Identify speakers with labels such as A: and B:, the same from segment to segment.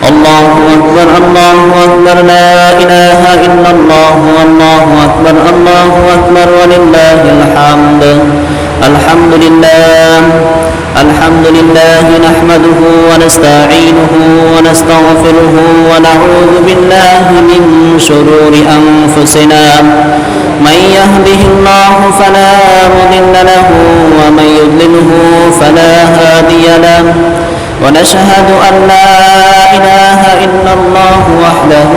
A: الله أكبر الله أكبر لا إله إلا الله الله أكبر الله أكبر ولله الحمد الحمد لله الحمد لله نحمده ونستعينه ونستغفره ونعوذ بالله من شرور أنفسنا من يهده الله فلا مضل له ومن يضلله فلا هادي له ونشهد أن لا إله إلا الله وحده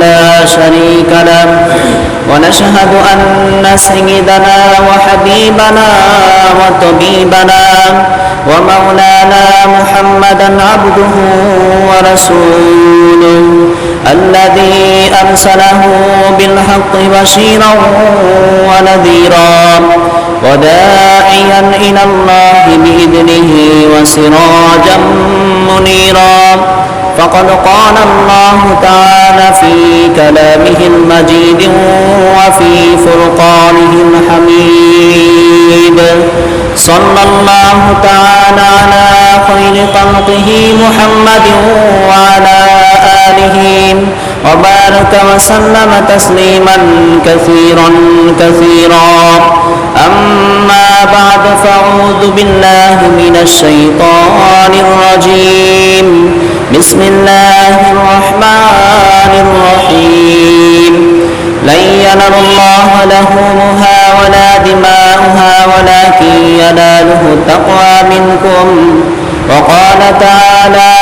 A: لا شريك له ونشهد أن سيدنا وحبيبنا وطبيبنا ومولانا محمدا عبده ورسوله الذي أرسله بالحق بشيرا ونذيرا وداعيا إلى الله بإذنه وسراجا منيرا فقد قال الله تعالى في كلامه المجيد وفي فرقانه الحميد صلى الله تعالى على خير خلقه محمد وعلى آله وبارك وسلم تسليما كثيرا كثيرا أما بعد فأعوذ بالله من الشيطان الرجيم بسم الله الرحمن الرحيم لن ينال الله لحومها ولا دماؤها ولكن يناله التقوى منكم وقال تعالى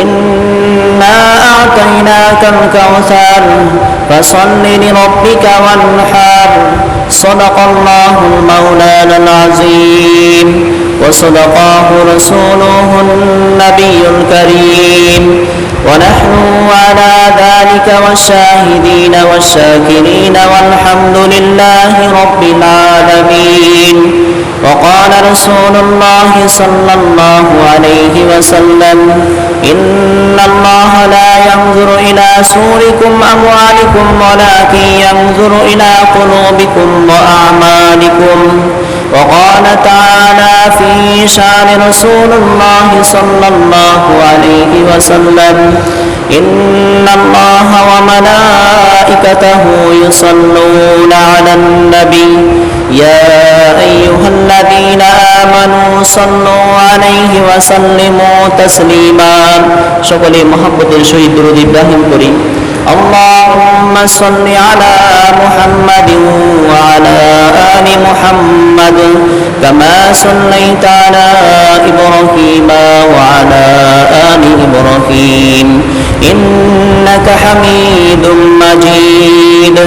A: إنا أعطيناك الكوثر فصل لربك وانحر صدق الله المولانا العظيم وصدقاه رسوله النبي الكريم ونحن على ذلك والشاهدين والشاكرين والحمد لله رب العالمين وقال رسول الله صلى الله عليه وسلم إن الله لا ينظر إلى صوركم أموالكم ولكن ينظر إلى قلوبكم وأعمالكم وقال تعالى في شأن رسول الله صلى الله عليه وسلم إن الله وملائكته يصلون على النبي يا أيها الذين آمنوا صلوا عليه وسلموا تسليما সকলে মহব্বতের সহিত দরুদ ইব্রাহিম করি اللهم صل على محمد وعلى آل محمد كما صليت على إبراهيم وعلى آل إبراهيم إنك حميد مجيد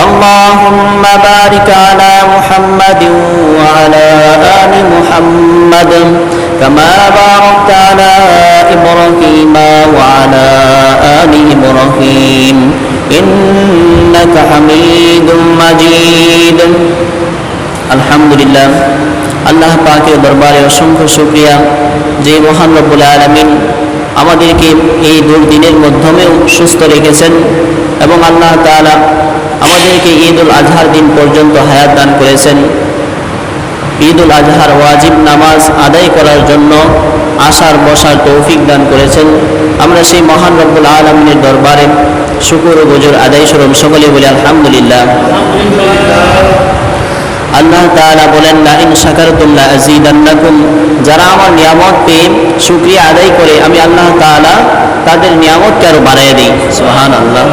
A: اللهم بارك على محمد وعلى آل محمد كما باركت على إبراهيم وعلى آل إبراهيم إنك حميد مجيد الحمد لله আল্লাহ পাকের দরবারে অসংখ্য শুকরিয়া যে মহান রব্বুল আলামিন আমাদেরকে এই দুর্দিনের মাধ্যমেও সুস্থ রেখেছেন এবং আল্লাহ তাআলা আমাদেরকে ঈদুল আজহার দিন পর্যন্ত হায়াত দান করেছেন। ঈদুল আজহার ওয়াজিব নামাজ আদায় করার জন্য আসার বসার তৌফিক দান করেছেন। আমরা সেই মহান রব্বুল আলামিনের দরবারে শুকর ও গুজর আদায় স্বরূপ সকলে বলি আলহামদুলিল্লাহ। আল্লাহ তাআলা বলেন লা ইন শাকারতুম লা আযীদান্নাকুম, যারা আমার নিয়ামত পেয়ে শুকরিয়া আদায় করে আমি আল্লাহ তাআলা তাদের নিয়ামতকে আরো বাড়িয়ে দেই। সুবহানাল্লাহ।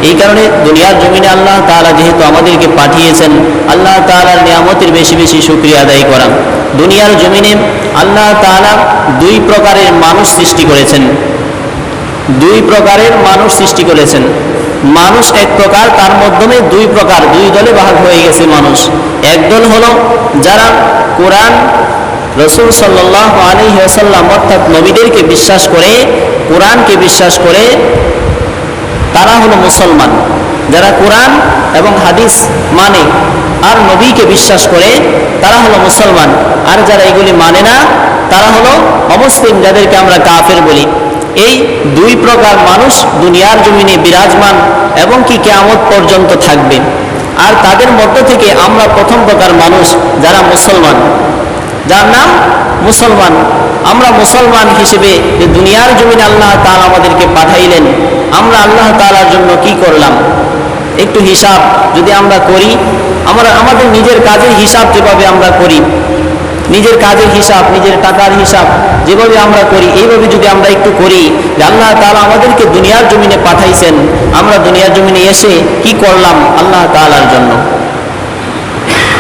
A: এই কারণে দুনিয়ার জমিনে আল্লাহ তাআলা যেহেতু আমাদেরকে পাঠিয়েছেন, আল্লাহ তাআলার নিয়ামতের বেশি বেশি শুকরিয়া আদায় করা। দুনিয়ার জমিনে আল্লাহ তাআলা দুই প্রকারের মানুষ সৃষ্টি করেছেন। দুই প্রকারের মানুষ সৃষ্টি করেছেন। মানুষ এক প্রকার, তার মাধ্যমে দুই প্রকার, দুই দলে ভাগ হয়ে গেছে মানুষ। একদল হলো যারা কোরআন, রাসূল সাল্লাল্লাহু আলাইহি ওয়াসাল্লাম অর্থাৎ নবীদেরকে বিশ্বাস করে, কোরআনকে বিশ্বাস করে, তারা হলো মুসলমান। যারা কোরআন এবং হাদিস মানে আর নবীকে বিশ্বাস করে তারা হলো মুসলমান। আর যারা এগুলি মানে না তারা হলো অমুসলিম, যাদেরকে আমরা কাফের বলি। এই দুই প্রকার মানুষ দুনিয়ার জমিনে বিরাজমান এবং কি কিয়ামত পর্যন্ত থাকবে। আর তাদের মধ্য থেকে আমরা প্রথম প্রকার মানুষ যারা মুসলমান। যার নাম মুসলমান। আমরা মুসলমান হিসেবে যে দুনিয়ার জমিনে আল্লাহ তাআলা আমাদেরকে পাঠাইলেন, আমরা আল্লাহ তাআলার জন্য কি করলাম একটু হিসাব যদি আমরা করি, আমাদের নিজের কাজের হিসাব যেভাবে আমরা করি, নিজের কাজের হিসাব, নিজের টাকার হিসাব যেভাবে আমরা করি, এইভাবে যদি আমরা একটু করি যে আল্লাহ তাআলা আমাদেরকে দুনিয়ার জমিনে পাঠাইছেন, আমরা দুনিয়ার জমিনে এসে কি করলাম আল্লাহ তাআলার জন্য।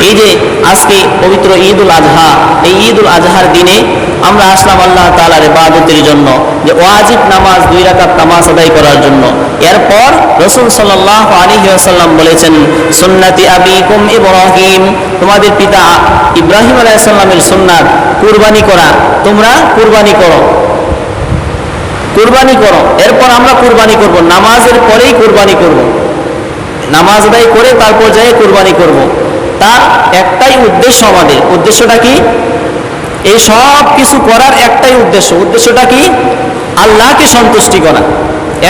A: এই যে আজকে পবিত্র ঈদুল আজহা, এই ঈদুল আজহার দিনে আমরা আসলাম আল্লাহ তাআলার ইবাদতের জন্য, যে ওয়াজিব নামাজ 2 রাকাত নামাজ আদায় করার জন্য। এরপর রাসূল সাল্লাল্লাহু আলাইহি ওয়াসাল্লাম বলেছেন, সুন্নতি আবিকুম ইব্রাহিম, তোমাদের পিতা ইব্রাহিম আলাইহিস সালামের সুন্নাত কুরবানি করা, তোমরা কুরবানি করো, কুরবানি করো। এরপর আমরা কুরবানি করব, নামাজের পরেই কুরবানি করব, নামাজ আদায় করে তারপর যাই কুরবানি করব। তার একটাই উদ্দেশ্য, আমাদের উদ্দেশ্যটা কি? এই সব কিছু করার একটাই উদ্দেশ্যটা কি? আল্লাহকে সন্তুষ্টি করা,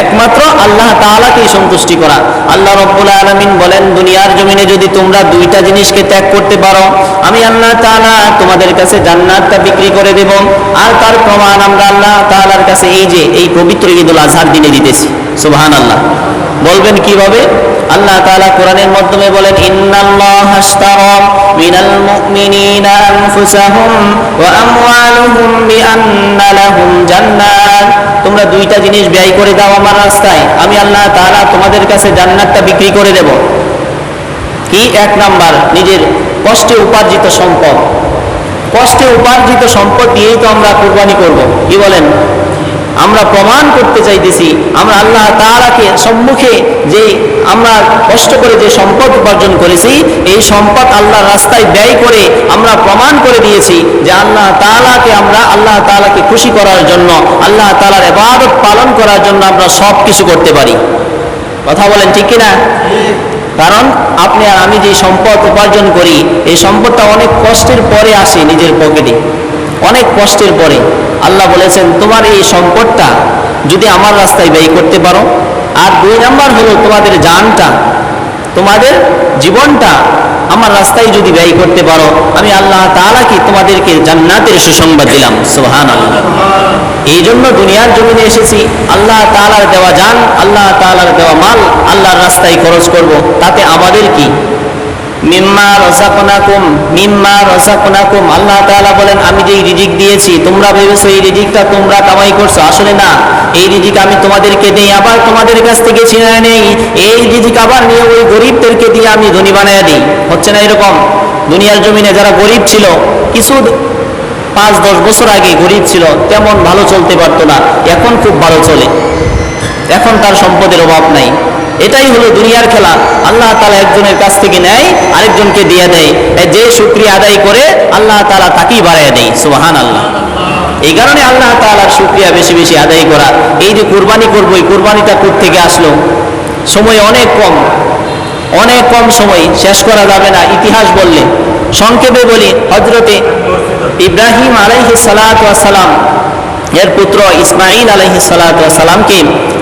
A: একমাত্র আল্লাহ তাআলাকেই সন্তুষ্টি করা। আল্লাহ রাব্বুল আলামিন বলেন, দুনিয়ার জমিনে যদি তোমরা 2টা জিনিসকে ত্যাগ করতে পারো, আমি আল্লাহ তাআলা তোমাদের কাছে জান্নাতটা বিক্রি করে দেব। আর তার প্রমাণ আমরা আল্লাহ তাআলার কাছে এই পবিত্র ঈদুল আজহার দিনে দিতেছি। সুবহানাল্লাহ। বলবেন কিভাবে? আল্লাহ তাআলা কোরআনের মাধ্যমে বলেন, ইন্নাল্লাহা আশতারা মিনাল মুমিনিনা আনফুসাহুম ওয়া আমওয়ালুহুম বিআন্না লাহুম জান্নাত, তোমরা 2টা জিনিস ব্যয় করে দাও আমার রাস্তায়, আমি আল্লাহ তাআলা তোমাদের কাছে জান্নাতটা বিক্রি করে দেব। কি? 1 নাম্বার, নিজের কষ্টে উপার্জিত সম্পদ। কষ্টে উপার্জিত সম্পদ দিয়েই তো আমরা কুরবানি করব। কি বলেন? আমরা প্রমাণ করতে চাইতেছি আমরা আল্লাহ তাআলাকে সম্মুখে যে আমরা কষ্ট করে যে সম্পদ উপার্জন করেছি, এই সম্পদ আল্লাহর রাস্তায় ব্যয় করে আমরা প্রমাণ করে দিয়েছি যে আল্লাহ তাআলাকে খুশি করার জন্য, আল্লাহ তাআলার ইবাদত পালন করার জন্য আমরা সব কিছু করতে পারি। কথা বলেন ঠিক কিনা? কারণ আপনি আর আমি যে সম্পদ উপার্জন করি, এই সম্পদটা অনেক কষ্টের পরে আসে নিজের পকেটে, অনেক কষ্টের পরে। আল্লাহ বলেছেন, তোমার এই সম্পদটা যদি আমার রাস্তায় ব্যয় করতে পারো, আর 2 নাম্বার হলো তোমাদের জানটা, তোমাদের জীবনটা আমার রাস্তায় যদি ব্যয় করতে পারো, আমি আল্লাহ তাআলাকে তোমাদেরকে জান্নাতের সুসংবাদ দিলাম। সুবহানাল্লাহ। এই জন্য দুনিয়ার জমিনে এসেছি, আল্লাহ তাআলার দেওয়া জান, আল্লাহ তাআলার দেওয়া মাল আল্লাহর রাস্তায় খরচ করব। তাতে আমাদের কি? মিম্মা রাযাকনাকুম, আল্লাহ তাআলা বলেন, আমি যেই রিজিক দিয়েছি, তোমরা ভেবেছো এই রিজিকটা তোমরা কামাই করছো, আসলে না। এই রিজিক আমি তোমাদেরকে দেই, আবার তোমাদের কাছ থেকে ছিনিয়ে নেই। এই রিজিক আবার নিয়ে ওই গরিবদেরকে দিয়ে আমি ধনী বানায় দিই। হচ্ছে না এরকম? দুনিয়ার জমিনে যারা গরিব ছিল, কিছু 5-10 বছর আগে গরিব ছিল, তেমন ভালো চলতে পারতো না, এখন খুব ভালো চলে, এখন তার সম্পদের অভাব নাই। এটাই হলো দুনিয়ার খেলা। আল্লাহ তাআলা একজনের কাছ থেকে নেয়, আরেকজনকে দিয়ে দেয়। যে শুকরিয়া আদায় করে আল্লাহ তাআলা তাকেই বাড়ায় দেয়। সুবহানাল্লাহ। এই কারণে আল্লাহ তাআলার শুকরিয়া বেশি বেশি আদায় করা। এই যে কুরবানি করবো, এই কুরবানিটা কোত্থেকে আসলো? সময় অনেক কম সময়, শেষ করা যাবে না ইতিহাস বললে। সংক্ষেপে বলি, হযরতে ইব্রাহিম আলাইহিস সালাতু ওয়াস সালাম এর পুত্র ইসমাঈল আলাইহিস সালাতু ওয়াস সালামকে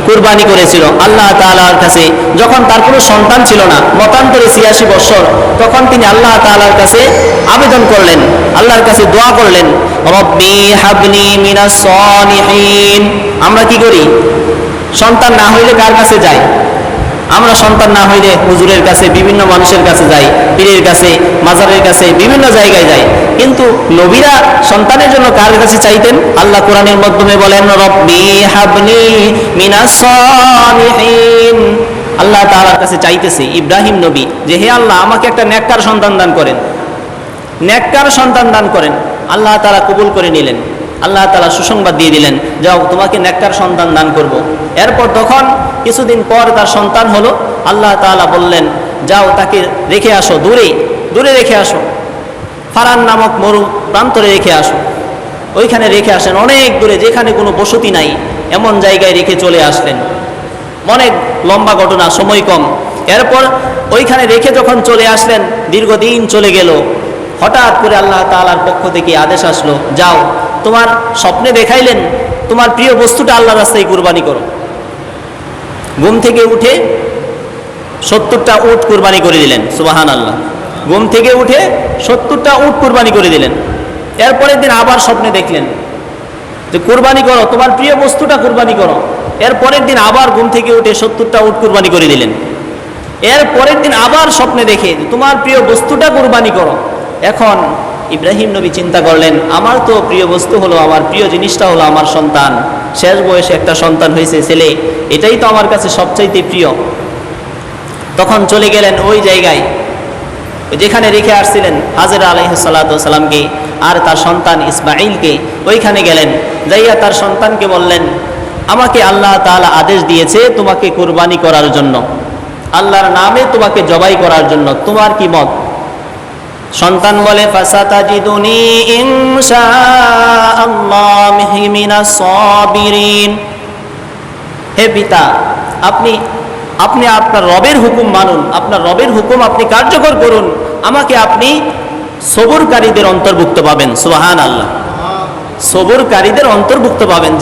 A: কুরবানি করেছিল আল্লাহ তাআলার কাছে। যখন তার কোনো সন্তান ছিল না, মতান্তরে 86 বছর, তখন তিনি আল্লাহ তাআলার কাছে আবেদন করলেন, আল্লাহর কাছে দোয়া করলেন, রব্বি হাবলি মিনাস সালিহিন। আমরা কি করি? সন্তান না হইলে কার কাছে যাই? আমরা সন্তান না হইলে হুজুরের কাছে, বিভিন্ন মানুষের কাছে যাই, পীরের কাছে, মাজারের কাছে, বিভিন্ন জায়গায় যাই। কিন্তু নবীরা সন্তানের জন্য কার কাছে চাইতেন? আল্লাহ কোরআনের মাধ্যমে বলেন, রব্বি হাবলি মিনাস সালিহিন। আল্লাহ তাআলার কাছে চাইতেছে ইব্রাহিম নবী যে, হে আল্লাহ, আমাকে একটা নেককার সন্তান দান করেন, নেককার সন্তান দান করেন। আল্লাহ তাআলা কবুল করে নিলেন। আল্লাহ তাআলা সুসংবাদ দিয়ে দিলেন, যাও তোমাকে নেককার সন্তান দান করব। এরপর তখন কিছুদিন পর তার সন্তান হলো। আল্লাহ তাআলা বললেন, যাও তাকে রেখে আসো, দূরে রেখে আসো, ফারান নামক মরু প্রান্তরে রেখে আসো। ওইখানে রেখে আসেন, অনেক দূরে, যেখানে কোনো বসতি নাই, এমন জায়গায় রেখে চলে আসলেন। অনেক লম্বা ঘটনা, সময় কম। এরপর ওইখানে রেখে যখন চলে আসলেন, দীর্ঘদিন চলে গেল। হঠাৎ করে আল্লাহ তাআলার পক্ষ থেকে আদেশ আসলো, যাও, তোমার স্বপ্নে দেখাইলেন তোমার প্রিয় বস্তুটা আল্লাহর রাস্তায় কুরবানি করো। ঘুম থেকে উঠে 70টা উট কুরবানি করে দিলেন। সুবহানাল্লাহ। ঘুম থেকে উঠে 70টা উট কুরবানি করে দিলেন। এরপরের দিন আবার স্বপ্নে দেখলেন যে কুরবানি করো, তোমার প্রিয় বস্তুটা কুরবানি করো। এরপরের দিন আবার ঘুম থেকে উঠে 70টা উট কুরবানি করে দিলেন। এরপরের দিন আবার স্বপ্নে দেখে তোমার প্রিয় বস্তুটা কুরবানি করো। এখন ইব্রাহিম নবী চিন্তা করলেন, আমার তো প্রিয় বস্তু হলো, আমার প্রিয় জিনিসটা হলো আমার সন্তান। শেষ বয়সে একটা সন্তান হয়েছে, ছেলে, এটাই তো আমার কাছে সবচাইতে প্রিয়। তখন চলে গেলেন ওই জায়গায় যেখানে রেখে আসছিলেন হাজেরা আলাইহিস সালাতু ওয়াস সালামকে আর তার সন্তান ইসমাঈলকে। ওইখানে গেলেন, যাইয়া তার সন্তানকে বললেন, আমাকে আল্লাহ তাআলা আদেশ দিয়েছে তোমাকে কুরবানি করার জন্য, আল্লাহর নামে তোমাকে জবাই করার জন্য, তোমার কি মত? সন্তান বলে, ফাসাতাজিদুনি ইনশাআল্লাহু মিনাস সাবিরিন। হে পিতা, আপনি আপনার রবের হুকুম মানুন, আপনার রবের হুকুম আপনি কার্যকর করুন, আমাকে আপনি সবরকারীদের অন্তর্ভুক্ত পাবেন। সুবহানাল্লাহ, সবরকারীদের অন্তর্ভুক্ত পাবেন।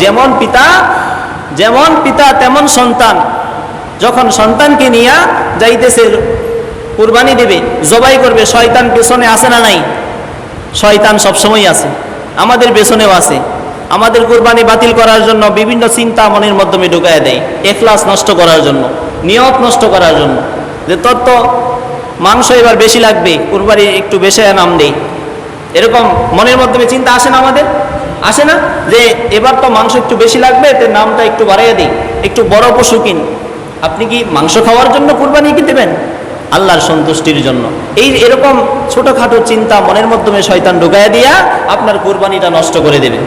A: যেমন পিতা তেমন সন্তান। যখন সন্তানকে নিয়ে যাইতেছে কুরবানি দেবে, জবাই করবে, শয়তান পেছনে আসে না নাই? শয়তান সবসময় আছে, আমাদের পেছনেও আছে। আমাদের কুরবানি বাতিল করার জন্য বিভিন্ন চিন্তা মনের মাধ্যমে ঢুকায় দেয়, ইখলাস নষ্ট করার জন্য, নিয়ত নষ্ট করার জন্য, যে তোর তো মাংস এবার বেশি লাগবে, কুরবানি একটু বেশি নাম দেই। এরকম মনের মাধ্যমে চিন্তা আসে না আমাদের? আসে না? যে এবার তো মাংস একটু বেশি লাগবে, তো নামটা একটু বাড়াইয়া দিই, একটু বড় পশু কিন। আপনি কি মাংস খাওয়ার জন্য কুরবানি কি দেবেন? আল্লাহর সন্তুষ্টির জন্য। এরকম ছোটোখাটো চিন্তা মনের মাধ্যমে শয়তান ঢুকাইয়া দিয়া আপনার কুরবানিটা নষ্ট করে দেবে।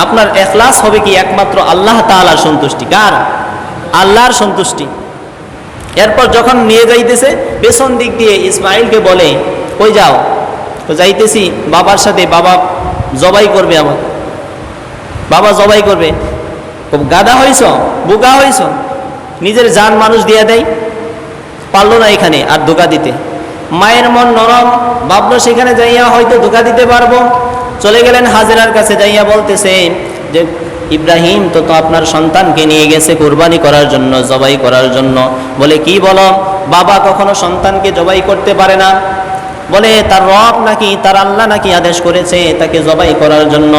A: আপনার ইখলাস হবে কি একমাত্র আল্লাহ তাআলার সন্তুষ্টি। কার? আল্লাহর সন্তুষ্টি। এরপর যখন নিয়ে যাইতেছে, পেছন দিক দিয়ে ইসমাঈলকে বলে, কই যাও? তো যাইতেছি বাবার সাথে, বাবা জবাই করবে, আমার বাবা জবাই করবে। গাদা হইছ, বোকা হইছ, নিজের জান মানুষ দিয়ে দেয়, পারলো না এখানে আর ধোকা দিতে। মায়ের মন নরম, ভাবলো সেখানে যাইয়া হয়তো ধোকা দিতে পারবো। চলে গেলেন হাজেরার কাছে, যাইয়া বলতেছে যে ইব্রাহিম তো আপনার সন্তানকে নিয়ে গেছে কুরবানি করার জন্য, জবাই করার জন্য। বলে, কি বলো? বাবা কখনো সন্তানকে জবাই করতে পারে না। বলে, তার রব নাকি, তার আল্লাহ নাকি আদেশ করেছে তাকে জবাই করার জন্য।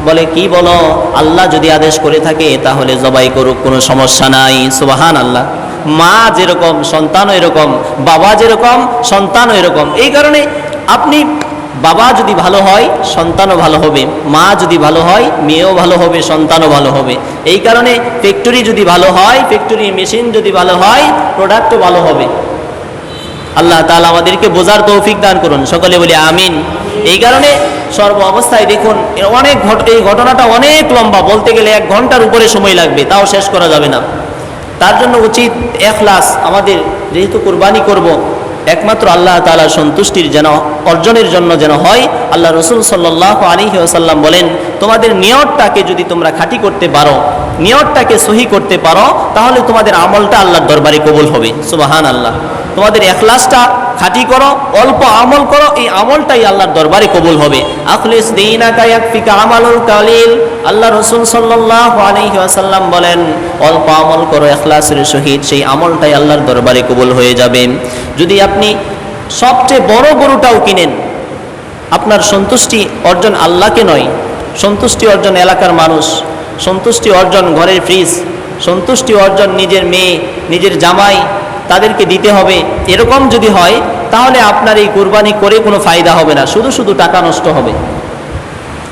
A: বলে, কি বলো? আল্লাহ যদি আদেশ করে থাকে তাহলে জবাই করুক, কোনো সমস্যা নাই। সুবহানাল্লাহ। মা যেরকম সন্তানও এরকম, বাবা যেরকম সন্তানও এরকম। এই কারণে আপনি, বাবা যদি ভালো হয় সন্তানও ভালো হবে, মা যদি ভালো হয় মেয়েও ভালো হবে, সন্তানও ভালো হবে। এই কারণে ফ্যাক্টরি যদি ভালো হয়, ফ্যাক্টরি মেশিন যদি ভালো হয়, প্রোডাক্টও ভালো হবে। আল্লাহ তাআলা আমাদেরকে বোঝার তৌফিক দান করুন, সকলে বলি আমিন। এই কারণে সর্ব অবস্থায় দেখুন, এই ঘটনাটা অনেক লম্বা, বলতে গেলে 1 ঘন্টার উপরে সময় লাগবে, তাও শেষ করা যাবে না। তার জন্য উচিত ইখলাস আমাদের, যেহেতু কুরবানি করব একমাত্র আল্লাহ তাআলার সন্তুষ্টির যেন অর্জনের জন্য যেন হয়। আল্লাহ রাসূল সাল্লাল্লাহু আলাইহি ওয়াসাল্লাম বলেন, তোমাদের নিয়তটাকে যদি তোমরা খাঁটি করতে পারো, নিয়তটাকে সহি করতে পারো, তাহলে তোমাদের আমলটা আল্লাহর দরবারে কবুল হবে। সুবহানাল্লাহ। তোমাদের ইখলাসটা খাঁটি করো, অল্প আমল করো, এই আমলটাই আল্লাহর দরবারে কবুল হবে। আখলিস দীনাকা ইয়াকফিকা আমালুল কালিল। আল্লাহ রাসূল সাল্লাল্লাহু আলাইহি ওয়াসাল্লাম বলেন, অল্প আমল করো ইখলাসের সহিত, সেই আমলটাই আল্লাহর দরবারে কবুল হয়ে যাবে। যদি আপনি সবচেয়ে বড় গরুটাও কিনেন, আপনার সন্তুষ্টি অর্জন আল্লাহকে নয়, সন্তুষ্টি অর্জন এলাকার মানুষ, সন্তুষ্টি অর্জন ঘরের ফ্রিজ, সন্তুষ্টি অর্জন নিজের মেয়ে, নিজের জামাই, তাদেরকে দিতে হবে। এরকম যদি হয় তাহলে আপনার এই কুরবানি করে কোনো ফায়দা হবে না, শুধু শুধু টাকা নষ্ট হবে।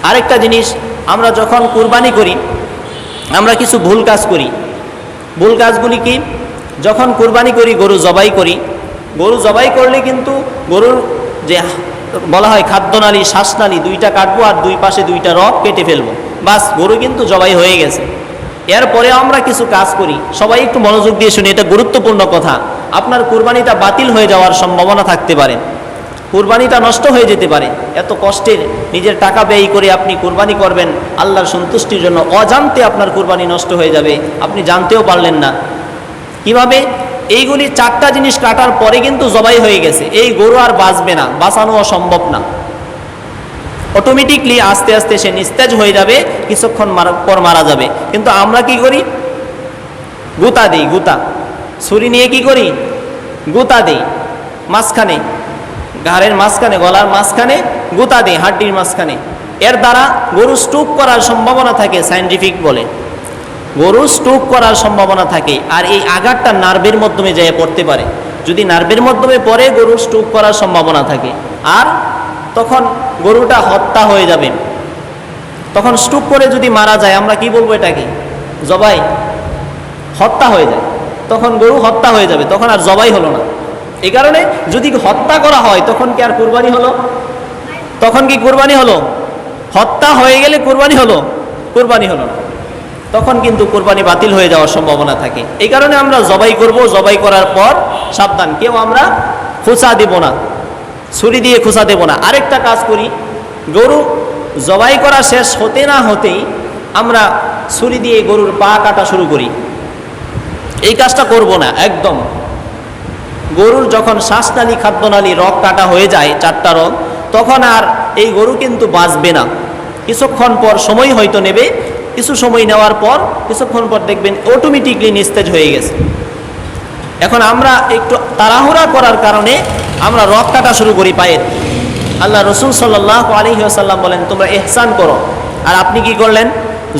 A: আরেকটা জিনিস, আমরা যখন কুরবানি করি আমরা কিছু ভুল কাজ করি। ভুল কাজগুলি কি? যখন কুরবানি করি, গরু জবাই করি, গরু জবাই করলে কিন্তু গরুর যে বলা হয় খাদ্যনালী, শ্বাসনালী, 2টা কাটবো আর 2 পাশে 2টা রগ কেটে ফেলবো, বাস গরু কিন্তু জবাই হয়ে গেছে। এরপরে আমরা কিছু কাজ করি, সবাই একটু মনোযোগ দিয়ে শুনি, এটা গুরুত্বপূর্ণ কথা। আপনার কুরবানিটা বাতিল হয়ে যাওয়ার সম্ভাবনা থাকতে পারে, কুরবানিটা নষ্ট হয়ে যেতে পারে। এত কষ্টের নিজের টাকা ব্যয় করে আপনি কুরবানি করবেন আল্লাহর সন্তুষ্টির জন্য, অজান্তে আপনার কুরবানি নষ্ট হয়ে যাবে, আপনি জানতেও পারলেন না। কিভাবে? এইগুলি 4টা জিনিস কাটার পরে কিন্তু জবাই হয়ে গেছে, এই গরু আর বাঁচবে না, বাঁচানো অসম্ভব না। অটোমেটিকলি আস্তে আস্তে সে নিস্তেজ হয়ে যাবে, কিছুক্ষণ পর মারা যাবে। কিন্তু আমরা কি করি? গুতা দিই, গুতা, ছুরি নিয়ে কি করি? গুতা দিই মাঝখানে, ঘাড়ের মাঝখানে, গলার মাঝখানে গুতা দেয় হাড্ডির মাঝখানে, এর দ্বারা গরু স্ট্রোক করার সম্ভাবনা থাকে, সায়েন্টিফিক বলে গরু স্ট্রোক করার সম্ভাবনা থাকে। আর এই আঘাতটা নার্ভের মাধ্যমে যেয়ে পড়তে পারে, যদি নার্ভের মাধ্যমে পড়ে গরু স্ট্রোক করার সম্ভাবনা থাকে, আর তখন গরুটা হত্যা হয়ে যাবে। তখন স্ট্রোক করে যদি মারা যায় আমরা কি বলবো, এটাকে জবাই, হত্যা হয়ে যায়, তখন গরু হত্যা হয়ে যাবে, তখন আর জবাই হলো না। এই কারণে যদি হত্যা করা হয় তখন কি আর কুরবানি হলো? তখন কি কুরবানি হলো? হত্যা হয়ে গেলে কুরবানি হলো? কুরবানি হলো না, তখন কিন্তু কুরবানি বাতিল হয়ে যাওয়ার সম্ভাবনা থাকে। এই কারণে আমরা জবাই করব, জবাই করার পর সাবধান, কেউ আমরা খোঁচা দেব না, ছুরি দিয়ে খোঁচা দেব না। আরেকটা কাজ করি, গরু জবাই করা শেষ হতে না হতেই আমরা ছুরি দিয়ে গরুর পা কাটা শুরু করি। এই কাজটা করব না একদম। গরুর যখন শ্বাসনালী, খাদ্যনালী, রগ কাটা হয়ে যায়, 4টা রগ, তখন আর এই গরু কিন্তু বাঁচবে না। কিছুক্ষণ পর সময় হয়তো নেবে, কিছু সময় নেওয়ার পর কিছুক্ষণ পর দেখবেন অটোমেটিকলি নিস্তেজ হয়ে গেছে। এখন আমরা একটু তাড়াহুড়া করার কারণে আমরা রগ কাটা শুরু করি পায়ের। আল্লাহ রসুল সাল্লাল্লাহু আলাইহি ওয়াসাল্লাম বলেন তোমরা ইহসান করো, আর আপনি কি করলেন?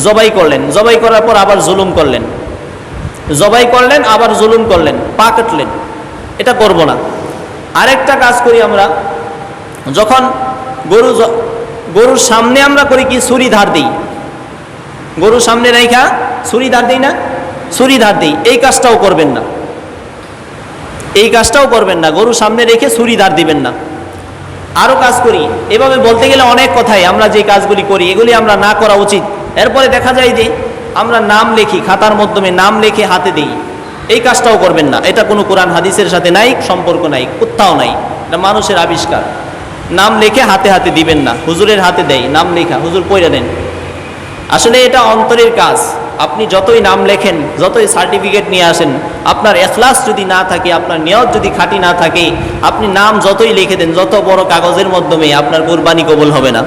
A: জবাই করলেন, জবাই করার পর আবার জুলুম করলেন, জবাই করলেন আবার জুলুম করলেন, পা কাটলেন। এটা করব না। আরেকটা কাজ করি আমরা, যখন গরুর সামনে আমরা করি কি, ছুরি ধার দিই, গরুর সামনে রাইখা ছুরি ধার দিই না, ছুরি ধার দিই। এই কাজটাও করবেন না, এই কাজটাও করবেন না, গরুর সামনে রেখে ছুরি ধার দিবেন না। আরও কাজ করি, এভাবে বলতে গেলে অনেক কথাই, আমরা যে কাজগুলি করি এগুলি আমরা না করা উচিত। এরপরে দেখা যায় যে আমরা নাম লিখি, খাতার মাধ্যমে নাম লিখে হাতে দিই, এই কাজটাও করবেন না। এটা কোনো কোরআন হাদিসের সাথে নাই, সম্পর্ক নাই, কোথাও নাই, এটা মানুষের আবিষ্কার। নাম লিখে হাতে হাতে দিবেন না, হুজুরের হাতে দেয় নাম লেখা, হুজুর পয়রা দেন। আসলে এটা অন্তরের কাজ। আপনি যতই নাম লেখেন, যতই সার্টিফিকেট নিয়ে আসেন, আপনার এখলাস যদি না থাকে, আপনার নিয়ত যদি খাঁটি না থাকে, আপনি নাম যতই লিখে দেন, যত বড় কাগজের মাধ্যমে, আপনার কুরবানি কবুল হবে না।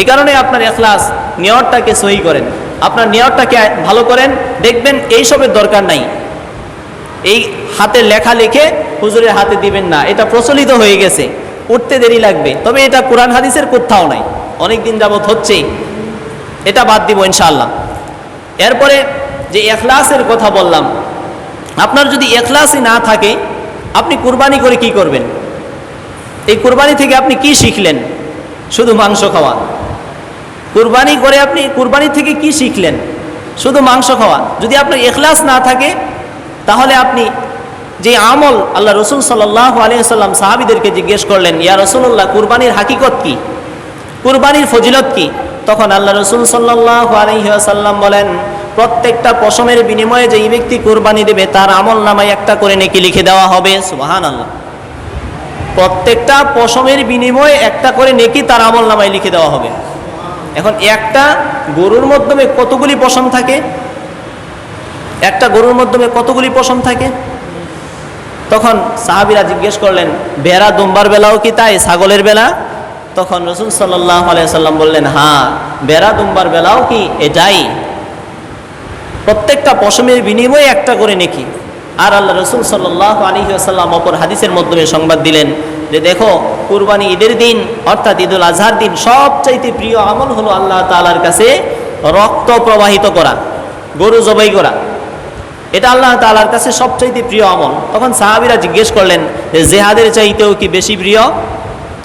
A: এই কারণে আপনার এখলাস, নিয়তটাকে সহি করেন, আপনার নিয়তটাকে ভালো করেন, দেখবেন এইসবের দরকার নাই। এই হাতে লেখা লিখে হুজুরের হাতে দিবেন না, এটা প্রচলিত হয়ে গেছে, উঠতে দেরি লাগবে। তবে এটা কোরআন হাদিসের কোথাও নাই, অনেক দিন যাবত হচ্ছে, এটা বাদ দিব ইনশাআল্লাহ। এরপরে যে এখলাসের কথা বললাম, আপনার যদি এখলাসই না থাকে, আপনি কুরবানি করে কি করবেন? এই কুরবানি থেকে আপনি কি শিখলেন? শুধু মাংস খাওয়া। কুরবানি করে আপনি কুরবানি থেকে কি শিখলেন? শুধু মাংস খাওয়া। যদি আপনার এখলাস না থাকে, তাহলে আপনি যে আমল, আল্লাহ রসুল সাল্লাল্লাহু আলাইহি ওয়াসাল্লাম সাহাবীদেরকে জিজ্ঞেস করলেন, ইয়া রাসূলুল্লাহ কুরবানির হাকিকত কি, কুরবানির ফজিলত কি? তখন আল্লাহ রসুল সাল্লাল্লাহু আলাইহি ওয়াসাল্লাম বলেন, প্রত্যেকটা পশমের বিনিময়ে যেই ব্যক্তি কুরবানি দেবে তার আমল নামায় একটা করে নেকি লিখে দেওয়া হবে। সুবহানাল্লাহ। প্রত্যেকটা পশমের বিনিময়ে একটা করে নেকি তার আমল নামায় লিখে দেওয়া হবে। এখন একটা গরুর মাধ্যমে কতগুলি পশম থাকে? একটা গরুর মাধ্যমে কতগুলি পশম থাকে? তখন সাহাবীরা জিজ্ঞেস করলেন, ভেড়া দুম্বার বেলাও কি তাই, ছাগলের বেলা? তখন রাসূল সাল্লাল্লাহু আলাইহি ওয়াসাল্লাম বললেন, হ্যাঁ, ভেড়া দুম্বার বেলাও কি এটাই, প্রত্যেকটা পশমের বিনিময়ে একটা করে নেকি। আর আল্লাহ রাসূল সাল্লাল্লাহু আলাইহি ওয়াসাল্লাম অপর হাদিসের মাধ্যমে সংবাদ দিলেন যে দেখো, কুরবানি ঈদের দিন অর্থাৎ ঈদুল আজহার দিন সবচাইতে প্রিয় আমল হলো আল্লাহ তাআলার কাছে রক্ত প্রবাহিত করা, গরু জবাই করা। এটা আল্লাহ তাআলার কাছে সবচাইতে প্রিয় আমল। তখন সাহাবীরা জিজ্ঞেস করলেন যে জিহাদের চাইতেও কি বেশি প্রিয়?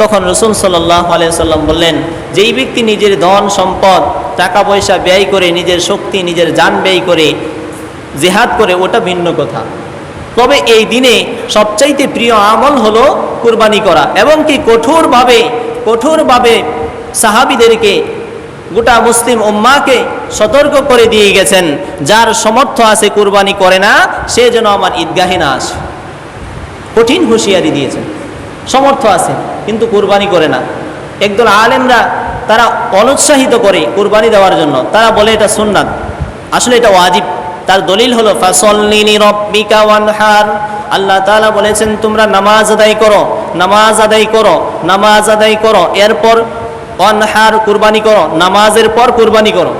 A: তখন রাসূল সাল্লাল্লাহু আলাইহি ওয়াসাল্লাম বললেন, যেই ব্যক্তি নিজের ধন সম্পদ, টাকা পয়সা ব্যয় করে, নিজের শক্তি, নিজের জান ব্যয় করে জিহাদ করে, ওটা ভিন্ন কথা। তবে এই দিনে সবচাইতে প্রিয় আমল হলো কুরবানি করা। এবং কি কঠোরভাবে সাহাবীদেরকে, গোটা মুসলিম উম্মাহকে সতর্ক করে দিয়ে গেছেন, যার সমর্থ আছে কুরবানি করে না, সে যেন আমার ঈদগাহে না আসে। কঠিন হুঁশিয়ারি দিয়েছেন। সমর্থ আছে কিন্তু কুরবানি করে না। একদল আলেমরা তারা অনুৎসাহিত করে কুরবানি দেওয়ার জন্য, তারা বলে এটা সুন্নাত, আসলে এটা ওয়াজিব। তার দলিল হলো ফাসল্লি লিরাব্বিকা ওয়ানহার। আল্লাহ তাআলা বলেছেন তোমরা নামাজ আদায় করো, নামাজ আদায় করো, নামাজ আদায় করো, এরপর ওয়ানহার কুরবানি করো, নামাজের পর কুরবানি করো।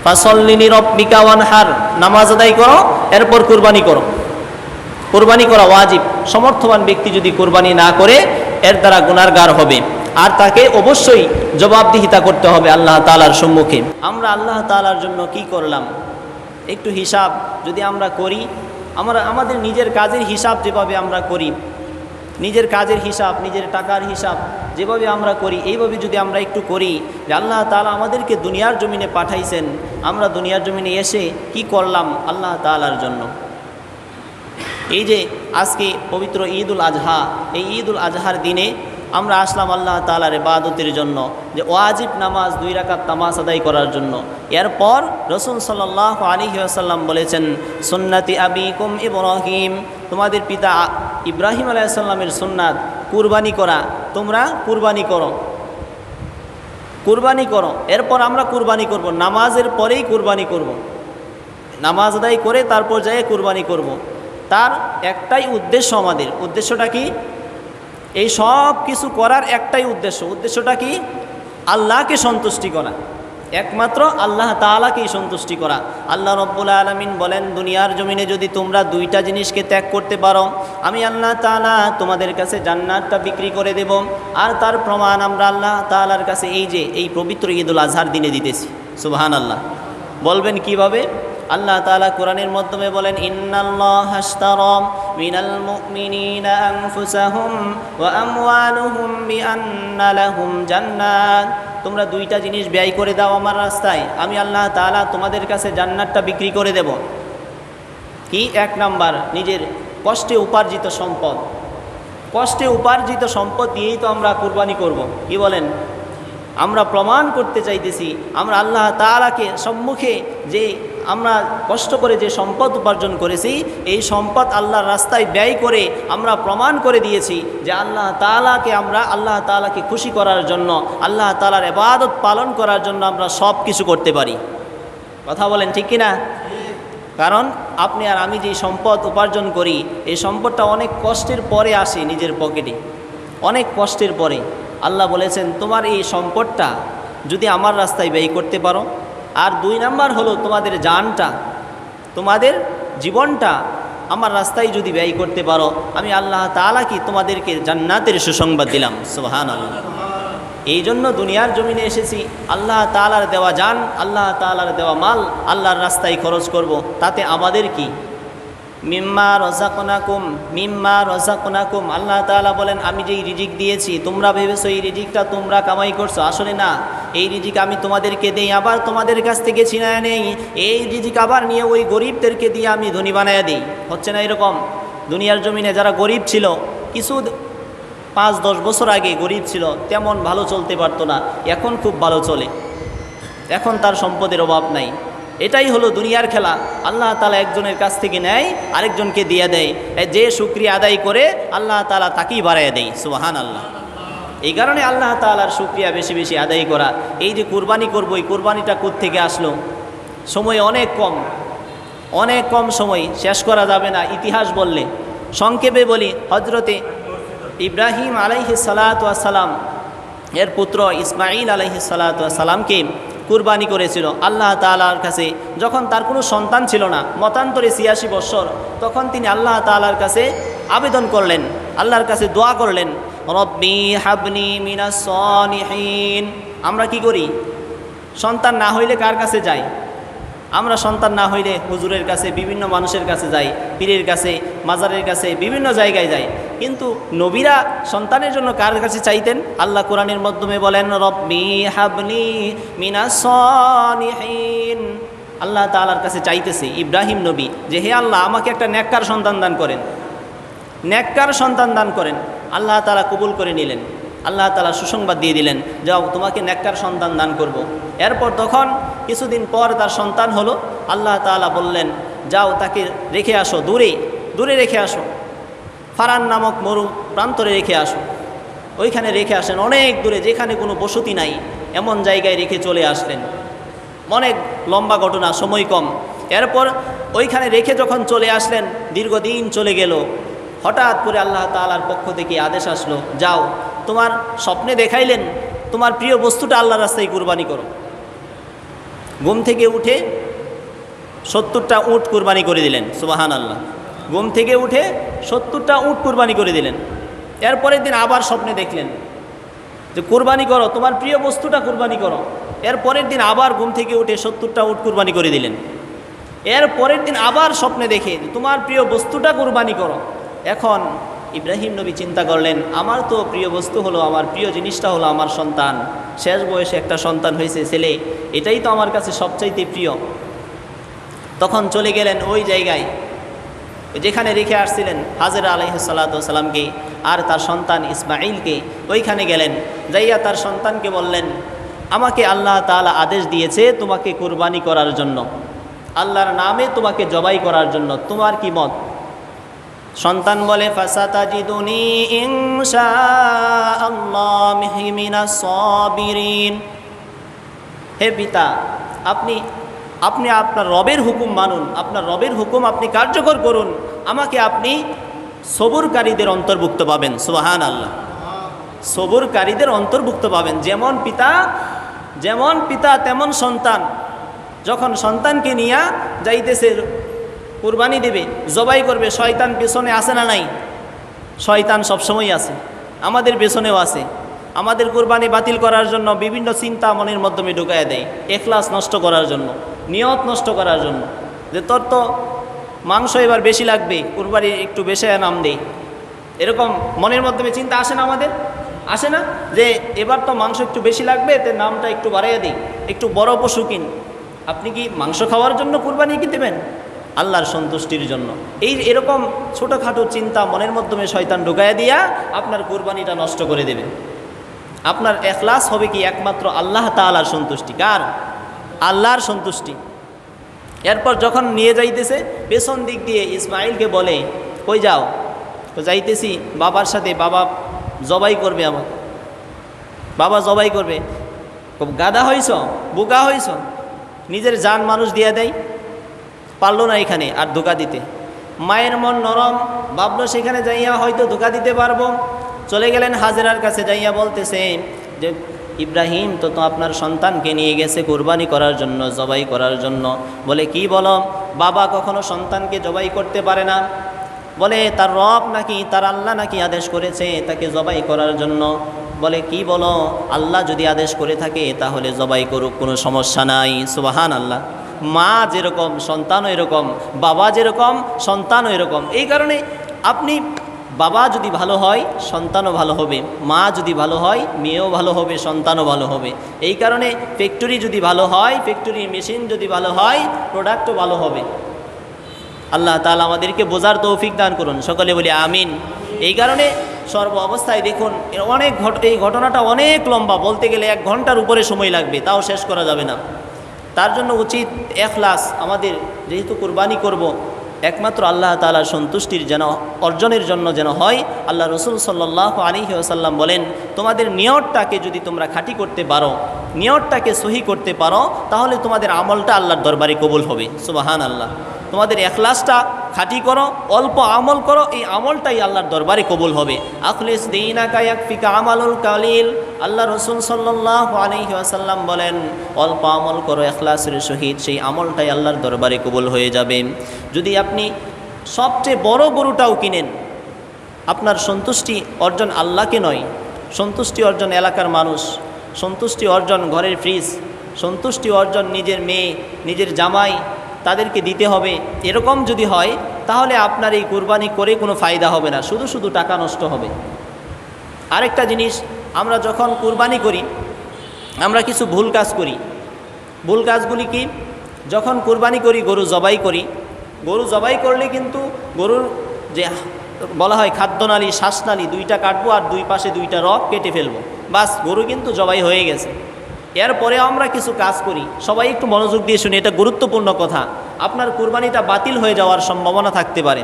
A: ফাসল্লি লিরাব্বিকা ওয়ানহার, নামাজ আদায় করো, এরপর কুরবানি করো। কুরবানি করা ওয়াজিব। সমর্থবান ব্যক্তি যদি কুরবানি না করে, এর দ্বারা গুনাহগার হবে। আর তাকে অবশ্যই জবাবদিহিতা করতে হবে আল্লাহ তাআলার সম্মুখে। আমরা আল্লাহ তাআলার জন্য কি করলাম একটু হিসাব যদি আমরা করি, আমাদের নিজের কাজের হিসাব যেভাবে আমরা করি, নিজের কাজের হিসাব, নিজের টাকার হিসাব যেভাবে আমরা করি, এইভাবে যদি আমরা একটু করি যে আল্লাহ তাআলা আমাদেরকে দুনিয়ার জমিনে পাঠাইছেন, আমরা দুনিয়ার জমিনে এসে কি করলাম আল্লাহ তাআলার জন্য। এই যে আজকে পবিত্র ঈদুল আজহা, এই ঈদুল আজহার দিনে আমরা আসলাম আল্লাহ তাআলার ইবাদতের জন্য, যে ওয়াজিব নামাজ 2 রাকাত নামাজ আদায় করার জন্য। এরপর রাসূল সাল্লাল্লাহু আলাইহি ওয়াসাল্লাম বলেছেন, সুন্নতি আবিকুম ইব্রাহিম, তোমাদের পিতা ইব্রাহিম আলাইহিস সালামের সুন্নাত কুরবানি করা, তোমরা কুরবানি করো, কুরবানি করো। এরপর আমরা কুরবানি করব, নামাজের পরেই কুরবানি করব, নামাজ আদায় করে তারপর যাই কুরবানি করব। তার একটাই উদ্দেশ্য, আমাদের উদ্দেশ্যটা কি? এই সব কিছু করার একটাই উদ্দেশ্যটা কি? আল্লাহকে সন্তুষ্টি করা, একমাত্র আল্লাহ তাআলাকেই সন্তুষ্টি করা। আল্লাহ রব্বুল আলামিন বলেন, দুনিয়ার জমিনে যদি তোমরা 2টা জিনিসকে ত্যাগ করতে পারো, আমি আল্লাহ তাআলা তোমাদের কাছে জান্নাতটা বিক্রি করে দেব। আর তার প্রমাণ আমরা আল্লাহ তাআলার কাছে এই পবিত্র ঈদুল আজহার দিনে দিতেছি। সুবহানাল্লাহ। বলবেন কিভাবে? আল্লাহ তাআলা কোরআনের মাধ্যমে বলেন, ইন্নাল্লাহা আশতারা মিনাল মুমিনিনা আনফুসাহুম ওয়া আমওয়ালুহুম বিআন্না লাহুম জান্নাত, তোমরা 2টা জিনিস ব্যয় করে দাও আমার রাস্তায়, আমি আল্লাহ তাআলা তোমাদের কাছে জান্নাতটা বিক্রি করে দেব। কি? 1 নাম্বার, নিজের কষ্টে উপার্জিত সম্পদ। কষ্টে উপার্জিত সম্পদ দিয়েই তো আমরা কুরবানি করব। কি বলেন? আমরা প্রমাণ করতে চাইতেছি আমরা আল্লাহ তাআলাকে সম্মুখে যে আমরা কষ্ট করে যে সম্পদ উপার্জন করেছি, এই সম্পদ আল্লাহর রাস্তায় ব্যয় করে আমরা প্রমাণ করে দিয়েছি যে আল্লাহ তাআলাকে খুশি করার জন্য, আল্লাহ তাআলার ইবাদত পালন করার জন্য আমরা সব কিছু করতে পারি। কথা বলেন ঠিক কিনা? কারণ আপনি আর আমি যে সম্পদ উপার্জন করি, এই সম্পদটা অনেক কষ্টের পরে আসে নিজের পকেটে, অনেক কষ্টের পরে। আল্লাহ বলেছেন, তোমার এই সম্পদটা যদি আমার রাস্তায় ব্যয় করতে পারো, আর 2 নাম্বার হলো তোমাদের জানটা, তোমাদের জীবনটা আমার রাস্তায় যদি ব্যয় করতে পারো, আমি আল্লাহ তাআলা কি তোমাদেরকে জান্নাতের সুসংবাদ দিলাম। সুবহানাল্লাহ। এই জন্য দুনিয়ার জমিনে এসেছি, আল্লাহ তাআলার দেওয়া জান, আল্লাহ তাআলার দেওয়া মাল আল্লাহর রাস্তায় খরচ করব। তাতে আমাদের কি? মিম্মা রাযাকনাকুম, আল্লাহ তাআলা বলেন, আমি যেই রিজিক দিয়েছি তোমরা ভেবেছো এই রিজিকটা তোমরা কামাই করছো, আসলে না। এই রিজিক আমি তোমাদেরকে দেই, আবার তোমাদের কাছ থেকে ছিনায় নেই। এই রিজিক আবার নিয়ে ওই গরিবদেরকে দিয়ে আমি ধনী বানায় দিই। হচ্ছে না এরকম? দুনিয়ার জমিনে যারা গরিব ছিল, কিছু 5-10 বছর আগে গরিব ছিল, তেমন ভালো চলতে পারতো না, এখন খুব ভালো চলে, এখন তার সম্পদের অভাব নাই। এটাই হলো দুনিয়ার খেলা। আল্লাহ তাআলা একজনের কাছ থেকে নেয়, আরেকজনকে দিয়ে দেয়। যে শুকরিয়া আদায় করে আল্লাহ তাআলা তাকেই বাড়ায় দেয়। সুবহানাল্লাহ। এই কারণে আল্লাহ তাআলার শুকরিয়া বেশি বেশি আদায় করা। এই যে কুরবানি করবো, এই কুরবানিটা কোত্থেকে আসলো? সময় অনেক কম সময়, শেষ করা যাবে না ইতিহাস বললে। সংক্ষেপে বলি, হযরতে ইব্রাহিম আলাইহিস সালাতু ওয়াস সালাম এর পুত্র ইসমাঈল আলাইহিস সালাতু ওয়াস সালামকে কুরবানি করেছিল আল্লাহ তাআলার কাছে। যখন তার কোনো সন্তান ছিল না, মতান্তরে 86 বছর, তখন তিনি আল্লাহ তাআলার কাছে আবেদন করলেন, আল্লাহর কাছে দোয়া করলেন, রব্বি হাবনি মিনাস সালিহিন। আমরা কি করি? সন্তান না হইলে কার কাছে যাই? আমরা সন্তান না হইলে হুজুরের কাছে, বিভিন্ন মানুষের কাছে যাই, পীরের কাছে, মাজারের কাছে, বিভিন্ন জায়গায় যাই। কিন্তু নবীরা সন্তানের জন্য কার কাছে চাইতেন? আল্লাহ কোরআনের মাধ্যমে বলেন, রব্বি হাবলি মিনাস সালিহিন। আল্লাহ তাআলার কাছে চাইতেছে ইব্রাহিম নবী যে, হে আল্লাহ, আমাকে একটা নেককার সন্তান দান করেন, নেককার সন্তান দান করেন। আল্লাহ তাআলা কবুল করে নিলেন। আল্লাহ তাআলা সুসংবাদ দিয়ে দিলেন, যাও তোমাকে নেককার সন্তান দান করব। এরপর তখন কিছুদিন পর তার সন্তান হলো। আল্লাহ তাআলা বললেন, যাও তাকে রেখে আসো, দূরে রেখে আসো, ফারান নামক মরু প্রান্তরে রেখে আসো। ওইখানে রেখে আসেন, অনেক দূরে, যেখানে কোনো বসতি নাই, এমন জায়গায় রেখে চলে আসলেন। অনেক লম্বা ঘটনা, সময় কম। এরপর ওইখানে রেখে যখন চলে আসলেন, দীর্ঘদিন চলে গেল। হঠাৎ করে আল্লাহ তাআলার পক্ষ থেকে আদেশ আসলো, যাও, তোমার স্বপ্নে দেখাইলেন তোমার প্রিয় বস্তুটা আল্লাহর রাস্তায় কুরবানি করো। ঘুম থেকে উঠে 70টা উট কুরবানি করে দিলেন। সুবহানাল্লাহ। ঘুম থেকে উঠে 70টা উট কুরবানি করে দিলেন। এরপরের দিন আবার স্বপ্নে দেখলেন, যে কুরবানি করো, তোমার প্রিয় বস্তুটা কুরবানি করো। এর পরের দিন আবার ঘুম থেকে উঠে 70টা উট কুরবানি করে দিলেন। এর পরের দিন আবার স্বপ্নে দেখে তোমার প্রিয় বস্তুটা কুরবানি করো। এখন ইব্রাহিম নবী চিন্তা করলেন, আমার তো প্রিয় বস্তু হলো, আমার প্রিয় জিনিসটা হলো আমার সন্তান। শেষ বয়সে একটা সন্তান হয়েছে ছেলে, এটাই তো আমার কাছে সবচাইতে প্রিয়। তখন চলে গেলেন ওই জায়গায় যেখানে রেখে আসছিলেন হাজেরা আলাইহিস সালাতু ওয়াস সালামকে আর তার সন্তান ইসমাঈলকে। ওইখানে গেলেন, যাইয়া তার সন্তানকে বললেন, আমাকে আল্লাহ তাআলা আদেশ দিয়েছে তোমাকে কুরবানি করার জন্য, আল্লাহর নামে তোমাকে জবাই করার জন্য, তোমার কি মত? সন্তান বলে, ফাসাতাজিদুনি ইনশাআল্লাহু মিনাস সাবিরিন। হে পিতা, আপনি আপনার রবের হুকুম মানুন, আপনার রবের হুকুম আপনি কার্যকর করুন, আমাকে আপনি সবুরকারীদের অন্তর্ভুক্ত পাবেন। সুবহানাল্লাহ, সবুরকারীদের অন্তর্ভুক্ত পাবেন। যেমন পিতা তেমন সন্তান। যখন সন্তানকে নিয়ে যাইতেছে কুরবানি দেবে, জবাই করবে, শয়তান পেছনে আসে না নাই? শয়তান সবসময় আছে, আমাদের পেছনেও আছে। আমাদের কুরবানি বাতিল করার জন্য বিভিন্ন চিন্তা মনের মাধ্যমে ঢুকাইয়া দেয়, ইখলাস নষ্ট করার জন্য, নিয়ত নষ্ট করার জন্য। যে তোর তো মাংস এবার বেশি লাগবে, কুরবানি একটু বেশি নাম দেই, এরকম মনের মাধ্যমে চিন্তা আসে না আমাদের? আসে না? যে এবার তো মাংস একটু বেশি লাগবে, তে নামটা একটু বাড়াইয়া দিই, একটু বড় পশু কিন। আপনি কি মাংস খাওয়ার জন্য কুরবানি কি দেবেন? আল্লাহর সন্তুষ্টির জন্য। এরকম ছোটোখাটো চিন্তা মনের মাধ্যমে শয়তান ঢুকাইয়া দিয়া আপনার কুরবানিটা নষ্ট করে দেবে। আপনার ইখলাস হবে কি একমাত্র আল্লাহ তাআলার সন্তুষ্টি। কার? আল্লাহর সন্তুষ্টি। এরপর যখন নিয়ে যাইতেছে, পেছন দিক দিয়ে ইসমাঈলকে বলে, কই যাও? তো যাইতেছি বাবার সাথে, বাবা জবাই করবে আমার, বাবা জবাই করবে। গাধা হইছ, বোকা হইছ, নিজের জান মানুষ দিয়ে দেয়, পারল না এখানে আর ধোকা দিতে। মায়ের মন নরম, ভাবলো সেখানে যাইয়া হয়তো ধোকা দিতে পারবো। চলে গেলেন হাজেরার কাছে, যাইয়া বলতেছে যে ইব্রাহিম তো আপনার সন্তানকে নিয়ে গেছে কুরবানি করার জন্য, জবাই করার জন্য। বলে কি বলো? বাবা কখনো সন্তানকে জবাই করতে পারে না। বলে তার রব নাকি, তার আল্লাহ নাকি আদেশ করেছে তাকে জবাই করার জন্য। বলে কি বলো? আল্লাহ যদি আদেশ করে থাকে তাহলে জবাই করুক, কোনো সমস্যা নাই। সুবহানাল্লাহ। মা যেরকম সন্তানও এরকম, বাবা যেরকম সন্তানও এরকম। এই কারণে আপনি বাবা যদি ভালো হয় সন্তানও ভালো হবে, মা যদি ভালো হয় মেয়েও ভালো হবে, সন্তানও ভালো হবে। এই কারণে ফ্যাক্টরি যদি ভালো হয়, ফ্যাক্টরির মেশিন যদি ভালো হয়, প্রোডাক্টও ভালো হবে। আল্লাহ তাআলা আমাদেরকে বোঝার তৌফিক দান করুন, সকলে বলি আমিন। এই কারণে সর্ব অবস্থায় দেখুন, এই ঘটনাটা অনেক লম্বা, বলতে গেলে 1 ঘন্টার উপরে সময় লাগবে, তাও শেষ করা যাবে না। তার জন্য উচিত ইখলাস আমাদের, যেহেতু কুরবানি করব একমাত্র আল্লাহ তাআলার সন্তুষ্টির যেন অর্জনের জন্য যেন হয়। আল্লাহ রাসূল সাল্লাল্লাহু আলাইহি ওয়াসাল্লাম বলেন, তোমাদের নিয়তটাকে যদি তোমরা খাঁটি করতে পারো, নিয়তটাকে সহি করতে পারো, তাহলে তোমাদের আমলটা আল্লাহর দরবারে কবুল হবে। সুবহানাল্লাহ। তোমাদের ইখলাসটা খাঁটি করো, অল্প আমল করো, এই আমলটাই আল্লাহর দরবারে কবুল হবে। আখলিস দীনাকা ইয়াকফিকা আমালুল কালিল। আল্লাহ রাসূল সাল্লাল্লাহু আলাইহি ওয়াসাল্লাম বলেন, অল্প আমল করো ইখলাসের সহিত, সেই আমলটাই আল্লাহর দরবারে কবুল হয়ে যাবে। যদি আপনি সবচেয়ে বড় গরুটাও কিনেন, আপনার সন্তুষ্টি অর্জন আল্লাহকে নয়, সন্তুষ্টি অর্জন এলাকার মানুষ, সন্তুষ্টি অর্জন ঘরের ফ্রিজ, সন্তুষ্টি অর্জন নিজের মেয়ে, নিজের জামাই, তাদেরকে দিতে হবে। এরকম যদি হয় তাহলে আপনার এই কুরবানি করে কোনো ফায়দা হবে না, শুধু শুধু টাকা নষ্ট হবে। আরেকটা জিনিস, আমরা যখন কুরবানি করি আমরা কিছু ভুল কাজ করি। ভুল কাজগুলি কি? যখন কুরবানি করি, গরু জবাই করি, গরু জবাই করলে কিন্তু গরুর যে বলা হয় খাদ্যনালী, শ্বাসনালী, 2টা কাটবো আর 2 পাশে 2টা রগ কেটে ফেলবো, বাস গরু কিন্তু জবাই হয়ে গেছে। এরপরে আমরা কিছু কাজ করি, সবাই একটু মনোযোগ দিয়ে শুনি, এটা গুরুত্বপূর্ণ কথা। আপনার কুরবানিটা বাতিল হয়ে যাওয়ার সম্ভাবনা থাকতে পারে,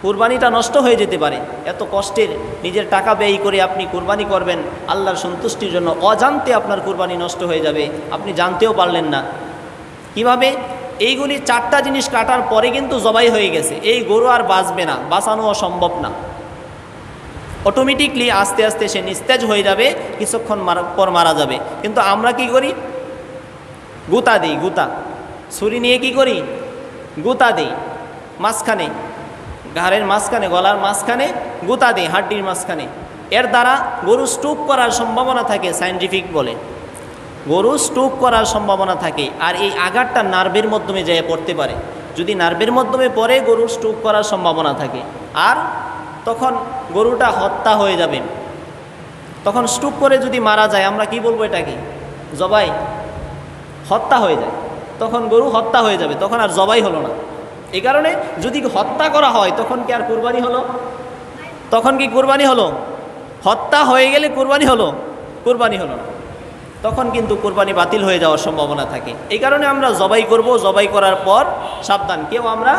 A: কুরবানিটা নষ্ট হয়ে যেতে পারে। এত কষ্টের নিজের টাকা ব্যয় করে আপনি কুরবানি করবেন আল্লাহর সন্তুষ্টির জন্য, অজান্তে আপনার কুরবানি নষ্ট হয়ে যাবে, আপনি জানতেও পারলেন না। কিভাবে? এইগুলি 4টা জিনিস কাটার পরে কিন্তু জবাই হয়ে গেছে, এই গরু আর বাঁচবে না, বাঁচানো অসম্ভব না। অটোমেটিকলি আস্তে আস্তে সে নিস্তেজ হয়ে যাবে, কিছুক্ষণ পর মারা যাবে। কিন্তু আমরা কি করি? গুতা দিই, গুতা, ছুরি নিয়ে কি করি? গুতা দিই মাঝখানে, ঘাড়ের মাঝখানে, গলার মাঝখানে গুতা দিই, হাড্ডির মাঝখানে। এর দ্বারা গরু স্ট্রোক করার সম্ভাবনা থাকে, সায়েন্টিফিক বলে গরু স্ট্রোক করার সম্ভাবনা থাকে। আর এই আঘাতটা নার্ভের মাধ্যমে যেয়ে পড়তে পারে, যদি নার্ভের মাধ্যমে পড়ে গরু স্ট্রোক করার সম্ভাবনা থাকে। আর তখন গরুটা হত্যা হয়ে যাবে। তখন স্ট্রোক করে যদি মারা যায় আমরা কি বলবো, এটাকে জবাই, হত্যা হয়ে যায়, তখন গরু হত্যা হয়ে যাবে, তখন আর জবাই হলো না। এই কারণে যদি হত্যা করা হয় তখন কি আর কুরবানি হলো? তখন কি কুরবানি হলো? হত্যা হয়ে গেলে কুরবানি হলো? কুরবানি হলো না, তখন কিন্তু কুরবানি বাতিল হয়ে যাওয়ার সম্ভাবনা থাকে। এই কারণে আমরা জবাই করব, জবাই করার পর সাবধান, কেউ আমরা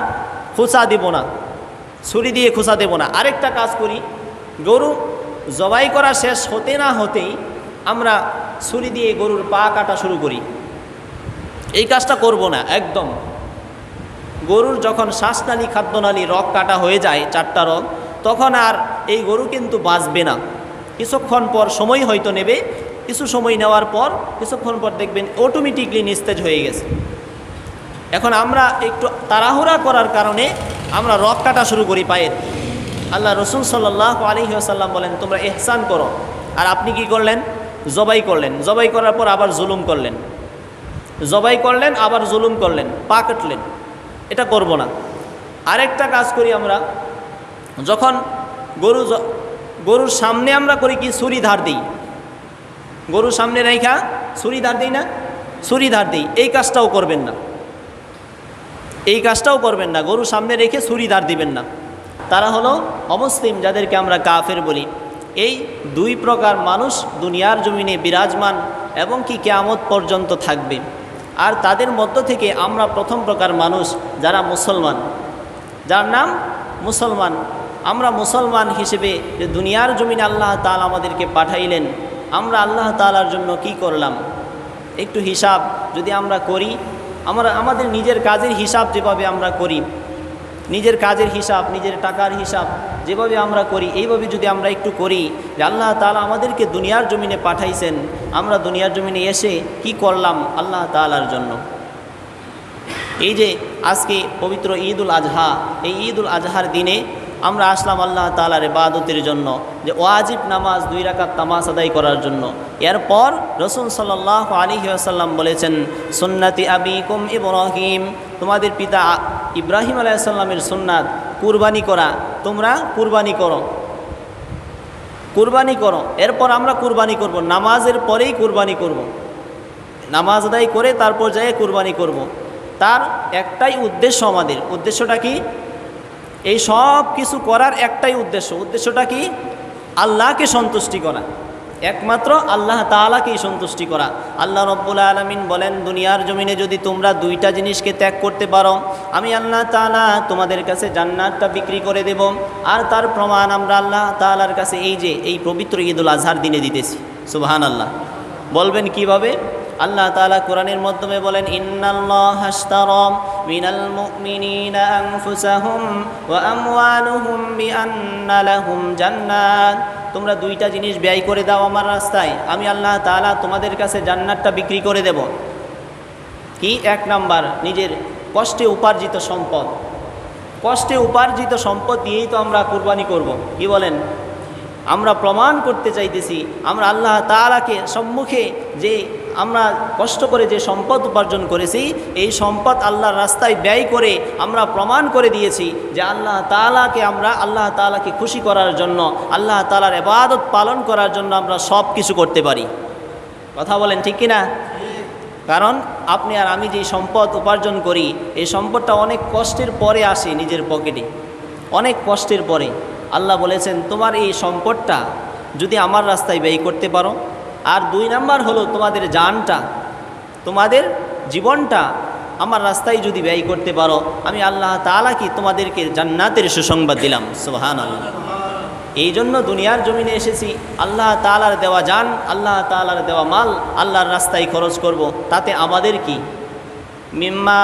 A: খোঁচা দেব না, ছুরি দিয়ে খোঁচা দেব না। আরেকটা কাজ করি, গরু জবাই করা শেষ হতে না হতেই আমরা ছুরি দিয়ে গরুর পা কাটা শুরু করি। এই কাজটা করব না একদম। গরুর যখন শ্বাসনালী, খাদ্যনালী, রগ কাটা হয়ে যায়, 4টা রগ, তখন আর এই গরু কিন্তু বাঁচবে না। কিছুক্ষণ পর সময় হয়তো নেবে, কিছু সময় নেওয়ার পর কিছুক্ষণ পর দেখবেন অটোমেটিকলি নিস্তেজ হয়ে গেছে। এখন আমরা একটু তাড়াহুড়া করার কারণে আমরা রগ কাটা শুরু করি পায়ের। আল্লাহ রসুল সাল্লাল্লাহু আলাইহি ওয়াসাল্লাম বলেন তোমরা ইহসান করো, আর আপনি কি করলেন? জবাই করলেন। জবাই করার পর আবার জুলুম করলেন, জবাই করলেন আবার জুলুম করলেন, পা কাটলেন। এটা করব না। আরেকটা কাজ করি আমরা, যখন গরুর সামনে আমরা করি কি, ছুরি ধার দিই। গরুর সামনে রেখা ছুরি ধার দিই না, ছুরি ধার দিই। এই কাজটাও করবেন না, এই কাজটাও করবেন না। গরুর সামনে রেখে ছুরি ধার দিবেন না। তারা হলো অমুসলিম, যাদেরকে আমরা কাফের বলি। এই 2 প্রকার মানুষ দুনিয়ার জমিনে বিরাজমান এবং কি কিয়ামত পর্যন্ত থাকবে। আর তাদের মধ্য থেকে আমরা প্রথম প্রকার মানুষ, যারা মুসলমান, যার নাম মুসলমান। আমরা মুসলমান হিসেবে যে দুনিয়ার জমিনে আল্লাহ তাআলা আমাদেরকে পাঠাইলেন, আমরা আল্লাহ তাআলার জন্য কি করলাম একটু হিসাব যদি আমরা করি, আমাদের নিজের কাজের হিসাব যেভাবে আমরা করি, নিজের কাজের হিসাব, নিজের টাকার হিসাব যেভাবে আমরা করি, এইভাবে যদি আমরা একটু করি যে আল্লাহ তাআলা আমাদেরকে দুনিয়ার জমিনে পাঠাইছেন, আমরা দুনিয়ার জমিনে এসে কি করলাম আল্লাহ তাআলার জন্য। এই যে আজকে পবিত্র ঈদুল আজহা, এই ঈদুল আজহার দিনে আমরা আসলাম আল্লাহ তাআলার ইবাদতের জন্য, যে ওয়াজিব নামাজ 2 রাকাত নামাজ আদায় করার জন্য। এরপর রাসূল সাল্লাল্লাহু আলাইহি ওয়াসাল্লাম বলেছেন, সুন্নতি আবিকুম ইব্রাহিম, তোমাদের পিতা ইব্রাহিম আলাইহিস সালামের সুন্নাত কুরবানি করা, তোমরা কুরবানি করো, কুরবানি করো। এরপর আমরা কুরবানি করব, নামাজের পরেই কুরবানি করব, নামাজ আদায় করে তারপর যাই কুরবানি করব। তার একটাই উদ্দেশ্য, আমাদের উদ্দেশ্যটা কি? এই সব কিছু করার একটাই উদ্দেশ্যটা কি? আল্লাহকে সন্তুষ্টি করা, একমাত্র আল্লাহ তাআলাকেই সন্তুষ্টি করা। আল্লাহ রব্বুল আলামিন বলেন, দুনিয়ার জমিনে যদি তোমরা 2টা জিনিসকে ত্যাগ করতে পারো, আমি আল্লাহ তাআলা তোমাদের কাছে জান্নাতটা বিক্রি করে দেব। আর তার প্রমাণ আমরা আল্লাহ তাআলার কাছে এই পবিত্র ঈদুল আজহার দিনে দিতেছি। সুবহানাল্লাহ। বলবেন কিভাবে? আল্লাহ তাআলা কোরআনের মাধ্যমে বলেন, ইন্নাল্লাহা আশতারা মিনাল মুমিনিনা আনফুসাহুম ওয়া আমওয়ালুহুম বিআন্না লাহুম জান্নাত। তোমরা 2টা জিনিস ব্যয় করে দাও আমার রাস্তায়, আমি আল্লাহ তাআলা তোমাদের কাছে জান্নাতটা বিক্রি করে দেব। কি? 1 নাম্বার, নিজের কষ্টে উপার্জিত সম্পদ। কষ্টে উপার্জিত সম্পদ দিয়েই তো আমরা কুরবানি করব। কি বলেন? আমরা প্রমাণ করতে চাইতেছি আমরা আল্লাহ তাআলাকে সম্মুখে যে আমরা কষ্ট করে যে সম্পদ উপার্জন করেছি, এই সম্পদ আল্লাহর রাস্তায় ব্যয় করে আমরা প্রমাণ করে দিয়েছি যে আল্লাহ তাআলাকে খুশি করার জন্য, আল্লাহ তাআলার ইবাদত পালন করার জন্য আমরা সব কিছু করতে পারি। কথা বলেন ঠিক কিনা? কারণ আপনি আর আমি যে সম্পদ উপার্জন করি, এই সম্পদটা অনেক কষ্টের পরে আসে নিজের পকেটে, অনেক কষ্টের পরে। আল্লাহ বলেছেন তোমার এই সম্পদটা যদি আমার রাস্তায় ব্যয় করতে পারো, আর 2 নাম্বার হলো তোমাদের জানটা, তোমাদের জীবনটা আমার রাস্তায় যদি ব্যয় করতে পারো, আমি আল্লাহ তাআলা কি তোমাদেরকে জান্নাতের সুসংবাদ দিলাম। সুবহানাল্লাহ। এই জন্য দুনিয়ার জমিনে এসেছি, আল্লাহ তাআলার দেওয়া জান, আল্লাহ তাআলার দেওয়া মাল আল্লাহর রাস্তায় খরচ করব। তাতে আমাদের কি? মিম্মা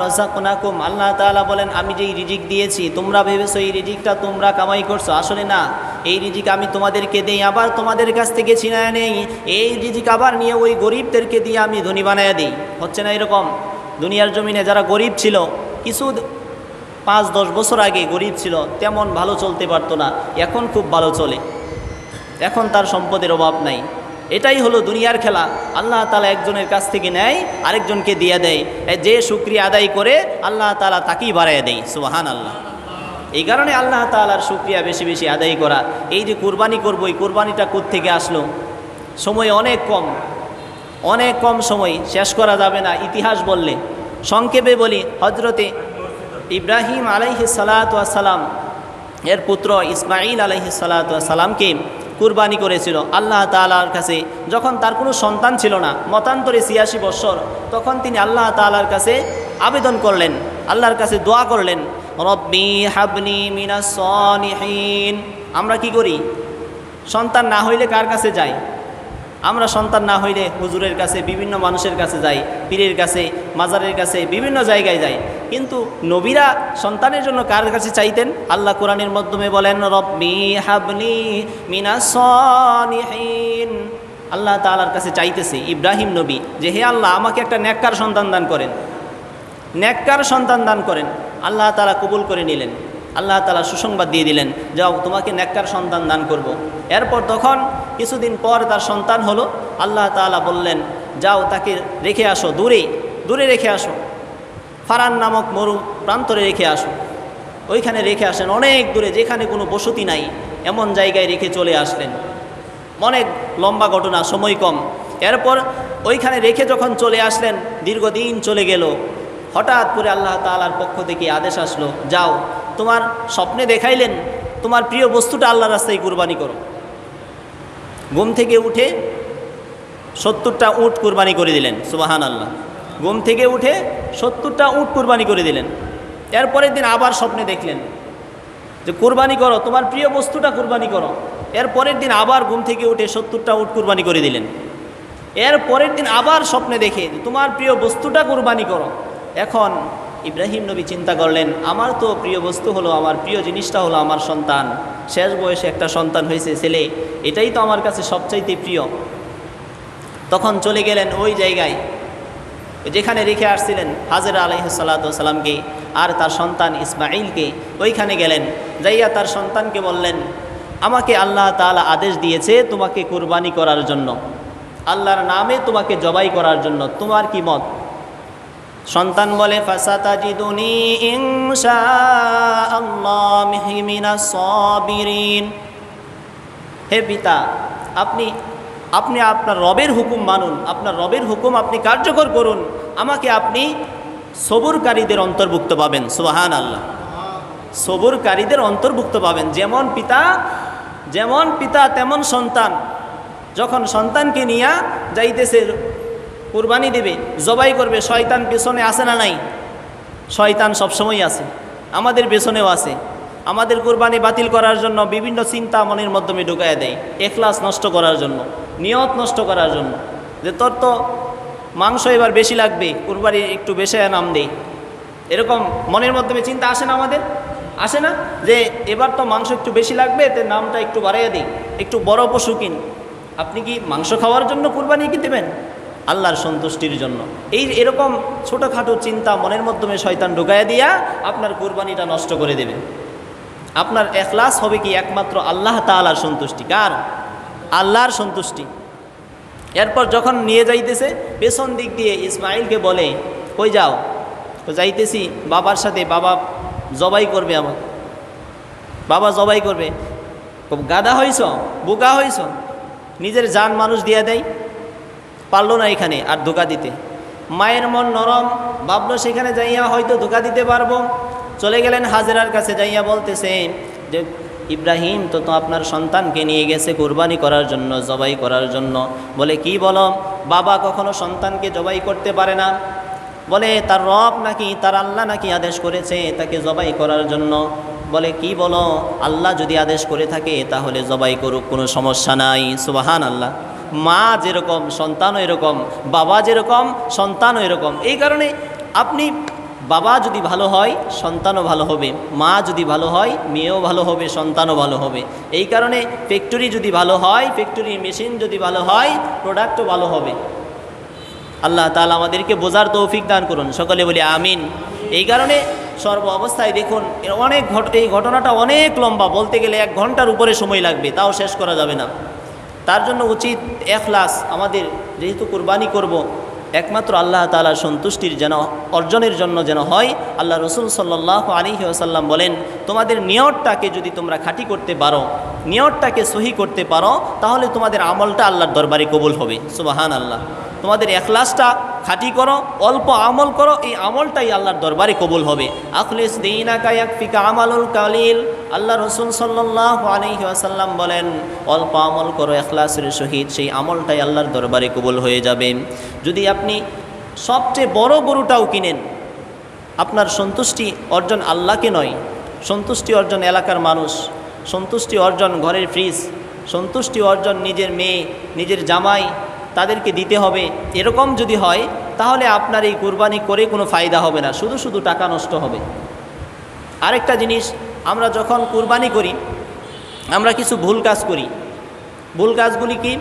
A: রাযাকনাকুম। আল্লাহ তাআলা বলেন, আমি যেই রিজিক দিয়েছি তোমরা ভেবেছো এই রিজিকটা তোমরা কামাই করছো, আসলে না। এই রিজিক আমি তোমাদেরকে দেই, আবার তোমাদের কাছ থেকে ছিনায় নেই। এই রিজিক আবার নিয়ে ওই গরিবদেরকে দিয়ে আমি ধনী বানায় দিই। হচ্ছে না এরকম? দুনিয়ার জমিনে যারা গরিব ছিল, কিছু 5-10 বছর আগে গরিব ছিল, তেমন ভালো চলতে পারতো না, এখন খুব ভালো চলে, এখন তার সম্পদের অভাব নাই। এটাই হলো দুনিয়ার খেলা। আল্লাহ তাআলা একজনের কাছ থেকে নেয়, আরেকজনকে দিয়ে দেয়। যে শুকরিয়া আদায় করে আল্লাহ তাআলা তাকেই বাড়াইয়া দেয়। সুবহানাল্লাহ। এই কারণে আল্লাহ তাআলার শুকরিয়া বেশি বেশি আদায় করা। এই যে কুরবানি করবো, এই কুরবানিটা কোত্থেকে আসলো? সময় অনেক কম সময়, শেষ করা যাবে না ইতিহাস বললে। সংক্ষেপে বলি, হজরতে ইব্রাহিম আলাইহিস সালাতু ওয়াস সালাম এর পুত্র ইসমাঈল আলাইহিস সালাতু ওয়াস সালামকে কুরবানি করেছিল আল্লাহ তাআলার কাছে। যখন তার কোনো সন্তান ছিল না, মতান্তরে 86 বৎসর, তখন তিনি আল্লাহ তাআলার কাছে আবেদন করলেন, আল্লাহর কাছে দোয়া করলেন, রব্বি হাবনি মিনাস সালিহিন। আমরা কি করি? সন্তান না হইলে কার কাছে যাই? আমরা সন্তান না হইলে হুজুরের কাছে, বিভিন্ন মানুষের কাছে যাই, পীরের কাছে, মাজারের কাছে, বিভিন্ন জায়গায় যাই। কিন্তু নবীরা সন্তানের জন্য কার কাছে চাইতেন? আল্লাহ কোরআনের মাধ্যমে বলেন, রব্বি হাবনি মিনাস সালিহিন। আল্লাহ তাআলার কাছে চাইতেছে ইব্রাহিম নবী যে, হে আল্লাহ, আমাকে একটা নেককার সন্তান দান করেন, নেককার সন্তান দান করেন। আল্লাহ তাআলা কবুল করে নিলেন। আল্লাহ তাআলা সুসংবাদ দিয়ে দিলেন, যাও, তোমাকে নেককার সন্তান দান করব। এরপর তখন কিছুদিন পর তার সন্তান হলো। আল্লাহ তাআলা বললেন, যাও, তাকে রেখে আসো, দূরে রেখে আসো, ফারান নামক মরু প্রান্তরে রেখে আসো। ওইখানে রেখে আসেন, অনেক দূরে, যেখানে কোনো বসতি নাই, এমন জায়গায় রেখে চলে আসলেন। অনেক লম্বা ঘটনা, সময় কম। এরপর ওইখানে রেখে যখন চলে আসলেন, দীর্ঘদিন চলে গেল। হঠাৎ করে আল্লাহ তাআলার পক্ষ থেকে আদেশ আসলো, যাও, তোমার স্বপ্নে দেখাইলেন তোমার প্রিয় বস্তুটা আল্লাহর রাস্তায় কুরবানি করো। ঘুম থেকে উঠে 70টা উট কুরবানি করে দিলেন। সুবহানাল্লাহ। ঘুম থেকে উঠে 70টা উট কুরবানি করে দিলেন। এরপরের দিন আবার স্বপ্নে দেখলেন যে কুরবানি করো, তোমার প্রিয় বস্তুটা কুরবানি করো। এরপরের দিন আবার ঘুম থেকে উঠে 70টা উট কুরবানি করে দিলেন। এরপরের দিন আবার স্বপ্নে দেখে তোমার প্রিয় বস্তুটা কুরবানি করো। এখন ইব্রাহিম নবী চিন্তা করলেন, আমার তো প্রিয় বস্তু হলো, আমার প্রিয় জিনিসটা হলো আমার সন্তান। শেষ বয়সে একটা সন্তান হয়েছে, ছেলে, এটাই তো আমার কাছে সবচাইতে প্রিয়। তখন চলে গেলেন ওই জায়গায় যেখানে রেখে আসছিলেন হাজেরা আলাইহিস সালাতু ওয়াস সালামকে আর তার সন্তান ইসমাঈলকে। ওইখানে গেলেন, যাইয়া তার সন্তানকে বললেন, আমাকে আল্লাহ তাআলা আদেশ দিয়েছে তোমাকে কুরবানি করার জন্য, আল্লাহর নামে তোমাকে জবাই করার জন্য, তোমার কি মত? সন্তান বলে, ফাসাতাজিদুনি ইনশাআল্লাহু মিনাস সাবিরিন। হে পিতা, আপনি আপনার রবের হুকুম মানুন, আপনার রবের হুকুম আপনি কার্যকর করুন, আমাকে আপনি সবুরকারীদের অন্তর্ভুক্ত পাবেন। সুবহানাল্লাহ। সবুরকারীদের অন্তর্ভুক্ত পাবেন। যেমন পিতা তেমন সন্তান। যখন সন্তানকে নিয়ে যাইতেছে কুরবানি দেবে, জবাই করবে, শয়তান পেছনে আসে না নাই? শয়তান সবসময় আছে, আমাদের পেছনেও আছে। আমাদের কুরবানি বাতিল করার জন্য বিভিন্ন চিন্তা মনের মাধ্যমে ঢুকায় দেয়, ইখলাস নষ্ট করার জন্য, নিয়ত নষ্ট করার জন্য, যে তোর তো মাংস এবার বেশি লাগবে, কুরবানি একটু বেশি নাম দেই। এরকম মনের মাধ্যমে চিন্তা আসে না আমাদের? আসে না? যে এবার তো মাংস একটু বেশি লাগবে, তে নামটা একটু বাড়াইয়া দিই, একটু বড় পশু কিন। আপনি কি মাংস খাওয়ার জন্য কুরবানি কি দেবেন? আল্লাহর সন্তুষ্টির জন্য। এরকম ছোটোখাটো চিন্তা মনের মাধ্যমে শয়তান ঢুকাইয়া দিয়া আপনার কুরবানিটা নষ্ট করে দেবে। আপনার ইখলাস হবে কি একমাত্র আল্লাহ তাআলার সন্তুষ্টি। কার? আল্লাহর সন্তুষ্টি। এরপর যখন নিয়ে যাইতেছে, পেছন দিক দিয়ে ইসমাঈলকে বলে, কই যাও? তো যাইতেছি বাবার সাথে, বাবা জবাই করবে, আমার বাবা জবাই করবে। গাদা হইছ, বোকা হইছ, নিজের জান মানুষ দিয়ে দেয়, পারলো না এখানে আর ধোকা দিতে। মায়ের মন নরম, ভাবলো সেখানে যাইয়া হয়তো ধোকা দিতে পারবো। চলে গেলেন হাজেরার কাছে, যাইয়া বলতেছে যে ইব্রাহিম তো আপনার সন্তানকে নিয়ে গেছে কুরবানি করার জন্য, জবাই করার জন্য। বলে, কি বলো? বাবা কখনো সন্তানকে জবাই করতে পারে না। বলে, তার রব নাকি, তার আল্লাহ নাকি আদেশ করেছে তাকে জবাই করার জন্য। বলে, কি বলো? আল্লাহ যদি আদেশ করে থাকে তাহলে জবাই করুক, কোনো সমস্যা নাই। সুবহানাল্লাহ। মা যেরকম সন্তানও এরকম, বাবা যেরকম সন্তানও এরকম। এই কারণে আপনি, বাবা যদি ভালো হয় সন্তানও ভালো হবে, মা যদি ভালো হয় মেয়েও ভালো হবে, সন্তানও ভালো হবে। এই কারণে ফ্যাক্টরি যদি ভালো হয়, ফ্যাক্টরির মেশিন যদি ভালো হয়, প্রোডাক্টও ভালো হবে। আল্লাহ তাআলা আমাদেরকে বোঝার তৌফিক দান করুন, সকলে বলি আমিন। এই কারণে
B: সর্ব অবস্থায় দেখুন এই ঘটনাটা অনেক লম্বা, বলতে গেলে 1 ঘন্টার উপরে সময় লাগবে, তাও শেষ করা যাবে না। তার জন্য উচিত ইখলাস আমাদের, যেহেতু কুরবানি করব একমাত্র আল্লাহ তাআলার সন্তুষ্টির যেন অর্জনের জন্য যেন হয়। আল্লাহ রসুল সাল্লাল্লাহু আলাইহি ওয়াসাল্লাম বলেন, তোমাদের নিয়তটাকে যদি তোমরা খাঁটি করতে পারো, নিয়তটাকে সহি করতে পারো, তাহলে তোমাদের আমলটা আল্লাহর দরবারে কবুল হবে। সুবহানাল্লাহ। তোমাদের ইখলাসটা খাঁটি করো, অল্প আমল করো, এই আমলটাই আল্লাহর দরবারে কবুল হবে। আখলিস দীনাকা ইয়াকফিকা আমালুল কালিল। আল্লাহ রসুল সাল্লাল্লাহু আলাইহি ওয়াসাল্লাম বলেন, অল্প আমল করো ইখলাসের সহিত, সেই আমলটাই আল্লাহর দরবারে কবুল হয়ে যাবে। যদি আপনি সবচেয়ে বড় গরুটাও কিনেন, আপনার সন্তুষ্টি অর্জন আল্লাহকে নয়, সন্তুষ্টি অর্জন এলাকার মানুষ, সন্তুষ্টি অর্জন ঘরের ফ্রিজ, সন্তুষ্টি অর্জন নিজের মেয়ে, নিজের জামাই, তাদেরকে দিতে হবে, এরকম যদি হয় তাহলে আপনার এই কুরবানি করে কোনো ফায়দা হবে না, শুধু শুধু টাকা নষ্ট হবে। আরেকটা জিনিস, আমরা যখন কুরবানি করি আমরা কিছু ভুল কাজ করি। ভুল কাজগুলি কি?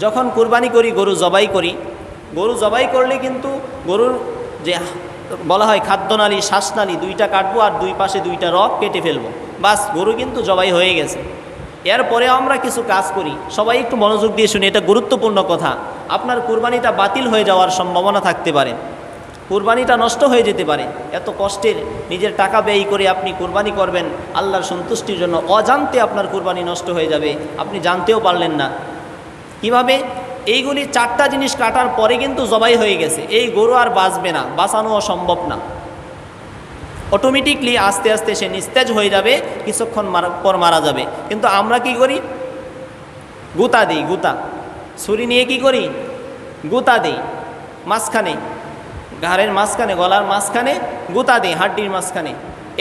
B: যখন কুরবানি করি, গরু জবাই করি, গরু জবাই করলে কিন্তু গরুর যে বলা হয় খাদ্যনালী, শ্বাসনালী, 2টা কাটবো আর 2 পাশে 2টা রগ কেটে ফেলবো, বাস গরু কিন্তু জবাই হয়ে গেছে। এরপরে আমরা কিছু কাজ করি, সবাই একটু মনোযোগ দিয়ে শুনি, এটা গুরুত্বপূর্ণ কথা। আপনার কুরবানিটা বাতিল হয়ে যাওয়ার সম্ভাবনা থাকতে পারে, কুরবানিটা নষ্ট হয়ে যেতে পারে। এত কষ্টের নিজের টাকা ব্যয় করে আপনি কুরবানি করবেন আল্লাহর সন্তুষ্টির জন্য, অজান্তে আপনার কুরবানি নষ্ট হয়ে যাবে, আপনি জানতেও পারলেন না। কিভাবে? এইগুলি 4টা জিনিস কাটার পরে কিন্তু জবাই হয়ে গেছে, এই গরু আর বাঁচবে না, বাঁচানো অসম্ভব না, অটোমেটিকলি আস্তে আস্তে সে নিস্তেজ হয়ে যাবে, কিছুক্ষণ পর মারা যাবে। কিন্তু আমরা কি করি? গুতা দিই, গুতা, ছুরি নিয়ে কি করি? গুতা দিই মাঝখানে, ঘাড়ের মাঝখানে, গলার মাঝখানে গুতা দিই, হাড্ডির মাঝখানে।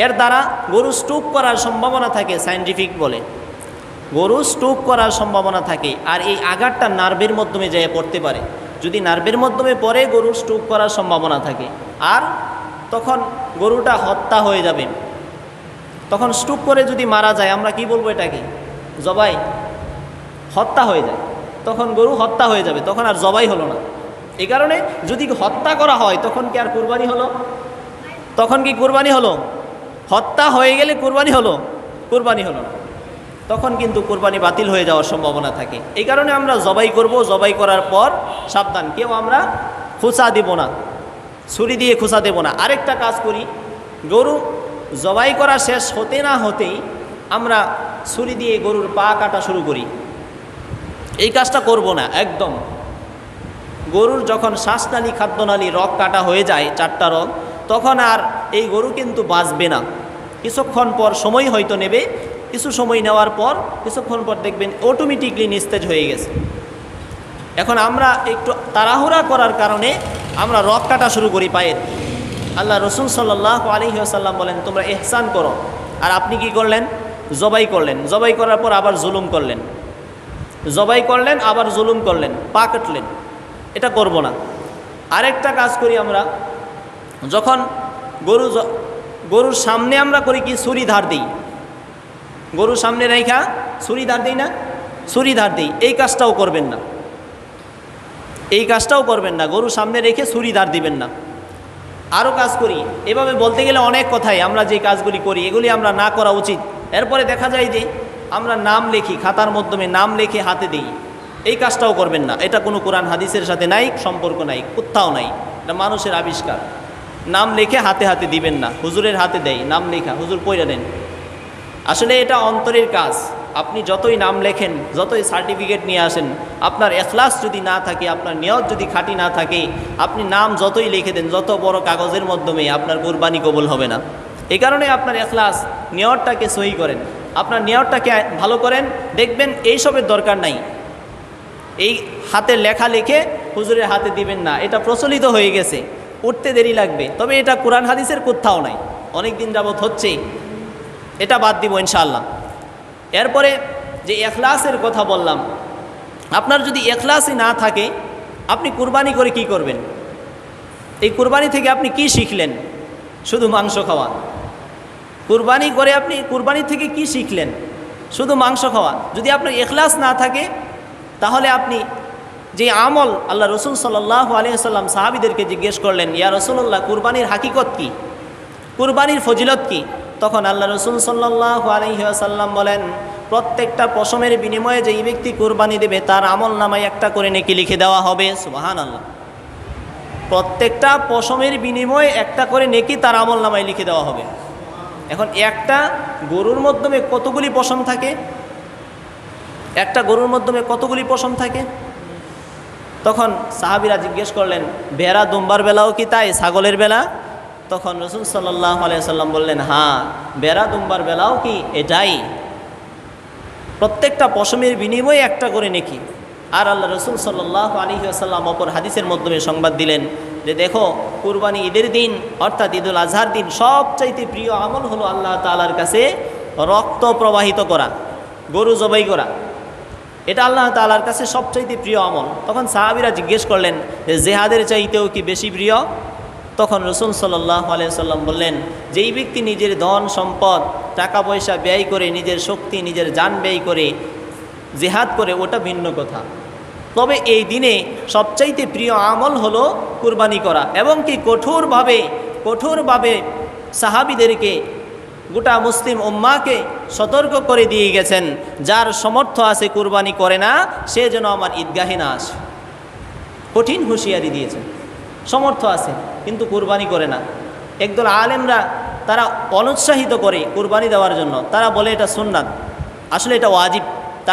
B: এর দ্বারা গরু স্ট্রোক করার সম্ভাবনা থাকে, সায়েন্টিফিক বলে গরু স্ট্রোক করার সম্ভাবনা থাকে। আর এই আঘাতটা নার্ভের মাধ্যমে যেয়ে পড়তে পারে, যদি নার্ভের মাধ্যমে পড়ে গরুর স্ট্রোক করার সম্ভাবনা থাকে, আর তখন গরুটা হত্যা হয়ে যাবে। তখন স্ট্রোক করে যদি মারা যায়, আমরা কি বলবো এটাকে? জবাই, হত্যা হয়ে যায়, তখন গরু হত্যা হয়ে যাবে, তখন আর জবাই হলো না। এই কারণে যদি হত্যা করা হয় তখন কি আর কুরবানি হলো? তখন কি কুরবানি হলো? হত্যা হয়ে গেলে কুরবানি হলো? কুরবানি হলো না, তখন কিন্তু কুরবানি বাতিল হয়ে যাওয়ার সম্ভাবনা থাকে। এই কারণে আমরা জবাই করব, জবাই করার পর সাবধান, কেউ আমরা খোঁচা দেব না, ছুরি দিয়ে খোঁচা দেব না। আরেকটা কাজ করি, গরু জবাই করা শেষ হতে না হতেই আমরা ছুরি দিয়ে গরুর পা কাটা শুরু করি, এই কাজটা করব না একদম। গরুর যখন শ্বাসনালী, খাদ্যনালী, রগ কাটা হয়ে যায়, 4টা রগ, তখন আর এই গরু কিন্তু বাঁচবে না। কিছুক্ষণ পর সময় হয়তো নেবে, কিছু সময় নেওয়ার পর কিছুক্ষণ পর দেখবেন অটোমেটিকলি নিস্তেজ হয়ে গেছে। এখন আমরা একটু তাড়াহুড়া করার কারণে আমরা রগ কাটা শুরু করি পায়ের। আল্লাহ রসুল সাল্লাল্লাহু আলাইহি ওয়াসাল্লাম বলেন, তোমরা ইহসান করো। আর আপনি কি করলেন? জবাই করলেন, জবাই করার পর আবার জুলুম করলেন, জবাই করলেন আবার জুলুম করলেন, পা কাটলেন, এটা করব না। আরেকটা কাজ করি আমরা, যখন গরুর সামনে আমরা করি কি? ছুরি ধার দিই, গরুর সামনে রেখা ছুরি ধার দিই না? ছুরি ধার দিই, এই কাজটাও করবেন না, এই কাজটাও করবেন না, গরুর সামনে রেখে ছুরি ধার দিবেন না। আরও কাজ করি, এভাবে বলতে গেলে অনেক কথাই, আমরা যে কাজগুলি করি এগুলি আমরা না করা উচিত। এরপরে দেখা যায় যে আমরা নাম লিখি, খাতার মাধ্যমে নাম লিখে হাতে দিই, এই কাজটাও করবেন না। এটা কোনো কোরআন হাদিসের সাথে নাই, সম্পর্ক নাই, কোথাও নাই, এটা মানুষের আবিষ্কার। নাম লিখে হাতে হাতে দিবেন না, হুজুরের হাতে দেয় নাম লেখা, হুজুর পয়রা দেন। আসলে এটা অন্তরের কাজ, আপনি যতই নাম লেখেন, যতই সার্টিফিকেট নিয়ে আসেন, আপনার ইখলাস যদি না থাকে, আপনার নিয়ত যদি খাঁটি না থাকে, আপনি নাম যতই লিখে দেন, যত বড় কাগজের মাধ্যমে, আপনার কুরবানি কবুল হবে না। এই কারণে আপনার ইখলাস, নিয়তটাকে সহি করেন, আপনার নিয়তটাকে ভালো করেন, দেখবেন এইসবের দরকার নাই। এই হাতে লেখা লিখে হুজুরের হাতে দিবেন না, এটা প্রচলিত হয়ে গেছে, উঠতে দেরি লাগবে, তবে এটা কোরআন হাদিসের কোথাও নাই, অনেক দিন যাবত হচ্ছে, এটা বাদ দিব ইনশাআল্লাহ। এরপরে যে ইখলাসের কথা বললাম, আপনার যদি ইখলাসই না থাকে, আপনি কুরবানি করে কি করবেন? এই কুরবানি থেকে আপনি কি শিখলেন? শুধু মাংস খাওয়া। কুরবানি করে আপনি কুরবানি থেকে কি শিখলেন? শুধু মাংস খাওয়া। যদি আপনার ইখলাস না থাকে, তাহলে আপনি যে আমল, আল্লাহ রসুল সাল্লাল্লাহু আলাইহি ওয়াসাল্লাম সাহাবীদেরকে জিজ্ঞেস করলেন, ইয়া রাসূলুল্লাহ, কুরবানির হাকিকত কি? কুরবানির ফজিলত কি? তখন আল্লাহ রসুল সাল্লাল্লাহু আলাইহি ওয়াসাল্লাম বলেন, প্রত্যেকটা পশমের বিনিময়ে যেই ব্যক্তি কুরবানি দেবে তার আমল নামায় একটা করে নেকি লিখে দেওয়া হবে। সুবহানাল্লাহ। প্রত্যেকটা পশমের বিনিময়ে একটা করে নেকি তার আমল নামায় লিখে দেওয়া হবে। এখন একটা গরুর মাধ্যমে কতগুলি পশম থাকে? একটা গরুর মাধ্যমে কতগুলি পশম থাকে? তখন সাহাবীরা জিজ্ঞেস করলেন, ভেড়া দুম্বার বেলাও কি তাই, ছাগলের বেলা? তখন রাসূল সাল্লাল্লাহু আলাইহি ওয়াসাল্লাম বললেন, হ্যাঁ, ভেড়া দুম্বার বেলাও কি এটাই, প্রত্যেকটা পশমের বিনিময়ে একটা করে নেকি। আর আল্লাহ রসুল সাল্লাল্লাহু আলাইহি ওয়াসাল্লাম অপর হাদিসের মাধ্যমে সংবাদ দিলেন যে দেখো, কুরবানি ঈদের দিন অর্থাৎ ঈদুল আজহার দিন সবচাইতে প্রিয় আমল হলো আল্লাহ তাআলার কাছে রক্ত প্রবাহিত করা, গরু জবাই করা। এটা আল্লাহ তাআলার কাছে সবচাইতে প্রিয় আমল। তখন সাহাবীরা জিজ্ঞেস করলেন যে জেহাদের চাইতেও কি বেশি প্রিয়? তখন রাসূল সাল্লাল্লাহু আলাইহি ওয়াসাল্লাম বললেন, যেই ব্যক্তি নিজের ধন সম্পদ টাকা পয়সা ব্যয় করে, নিজের শক্তি নিজের জান ব্যয় করে জিহাদ করে, ওটা ভিন্ন কথা। তবে এই দিনে সবচাইতে প্রিয় আমল হলো কুরবানি করা, এবং কি কঠোরভাবে সাহাবীদেরকে, গোটা মুসলিম উম্মাহকে সতর্ক করে দিয়ে গেছেন, যার সমর্থ আছে কুরবানি করে না সে যেন আমার ঈদগাহে না আসে। কঠিন হুঁশিয়ারি দিয়েছেন। সমর্থ আছে কিন্তু কুরবানি করে না। একদল আলেমরা তারা অনুৎসাহিত করে কুরবানি দেওয়ার জন্য, তারা বলে এটা সুন্নাত, আসলে এটা ওয়াজিব।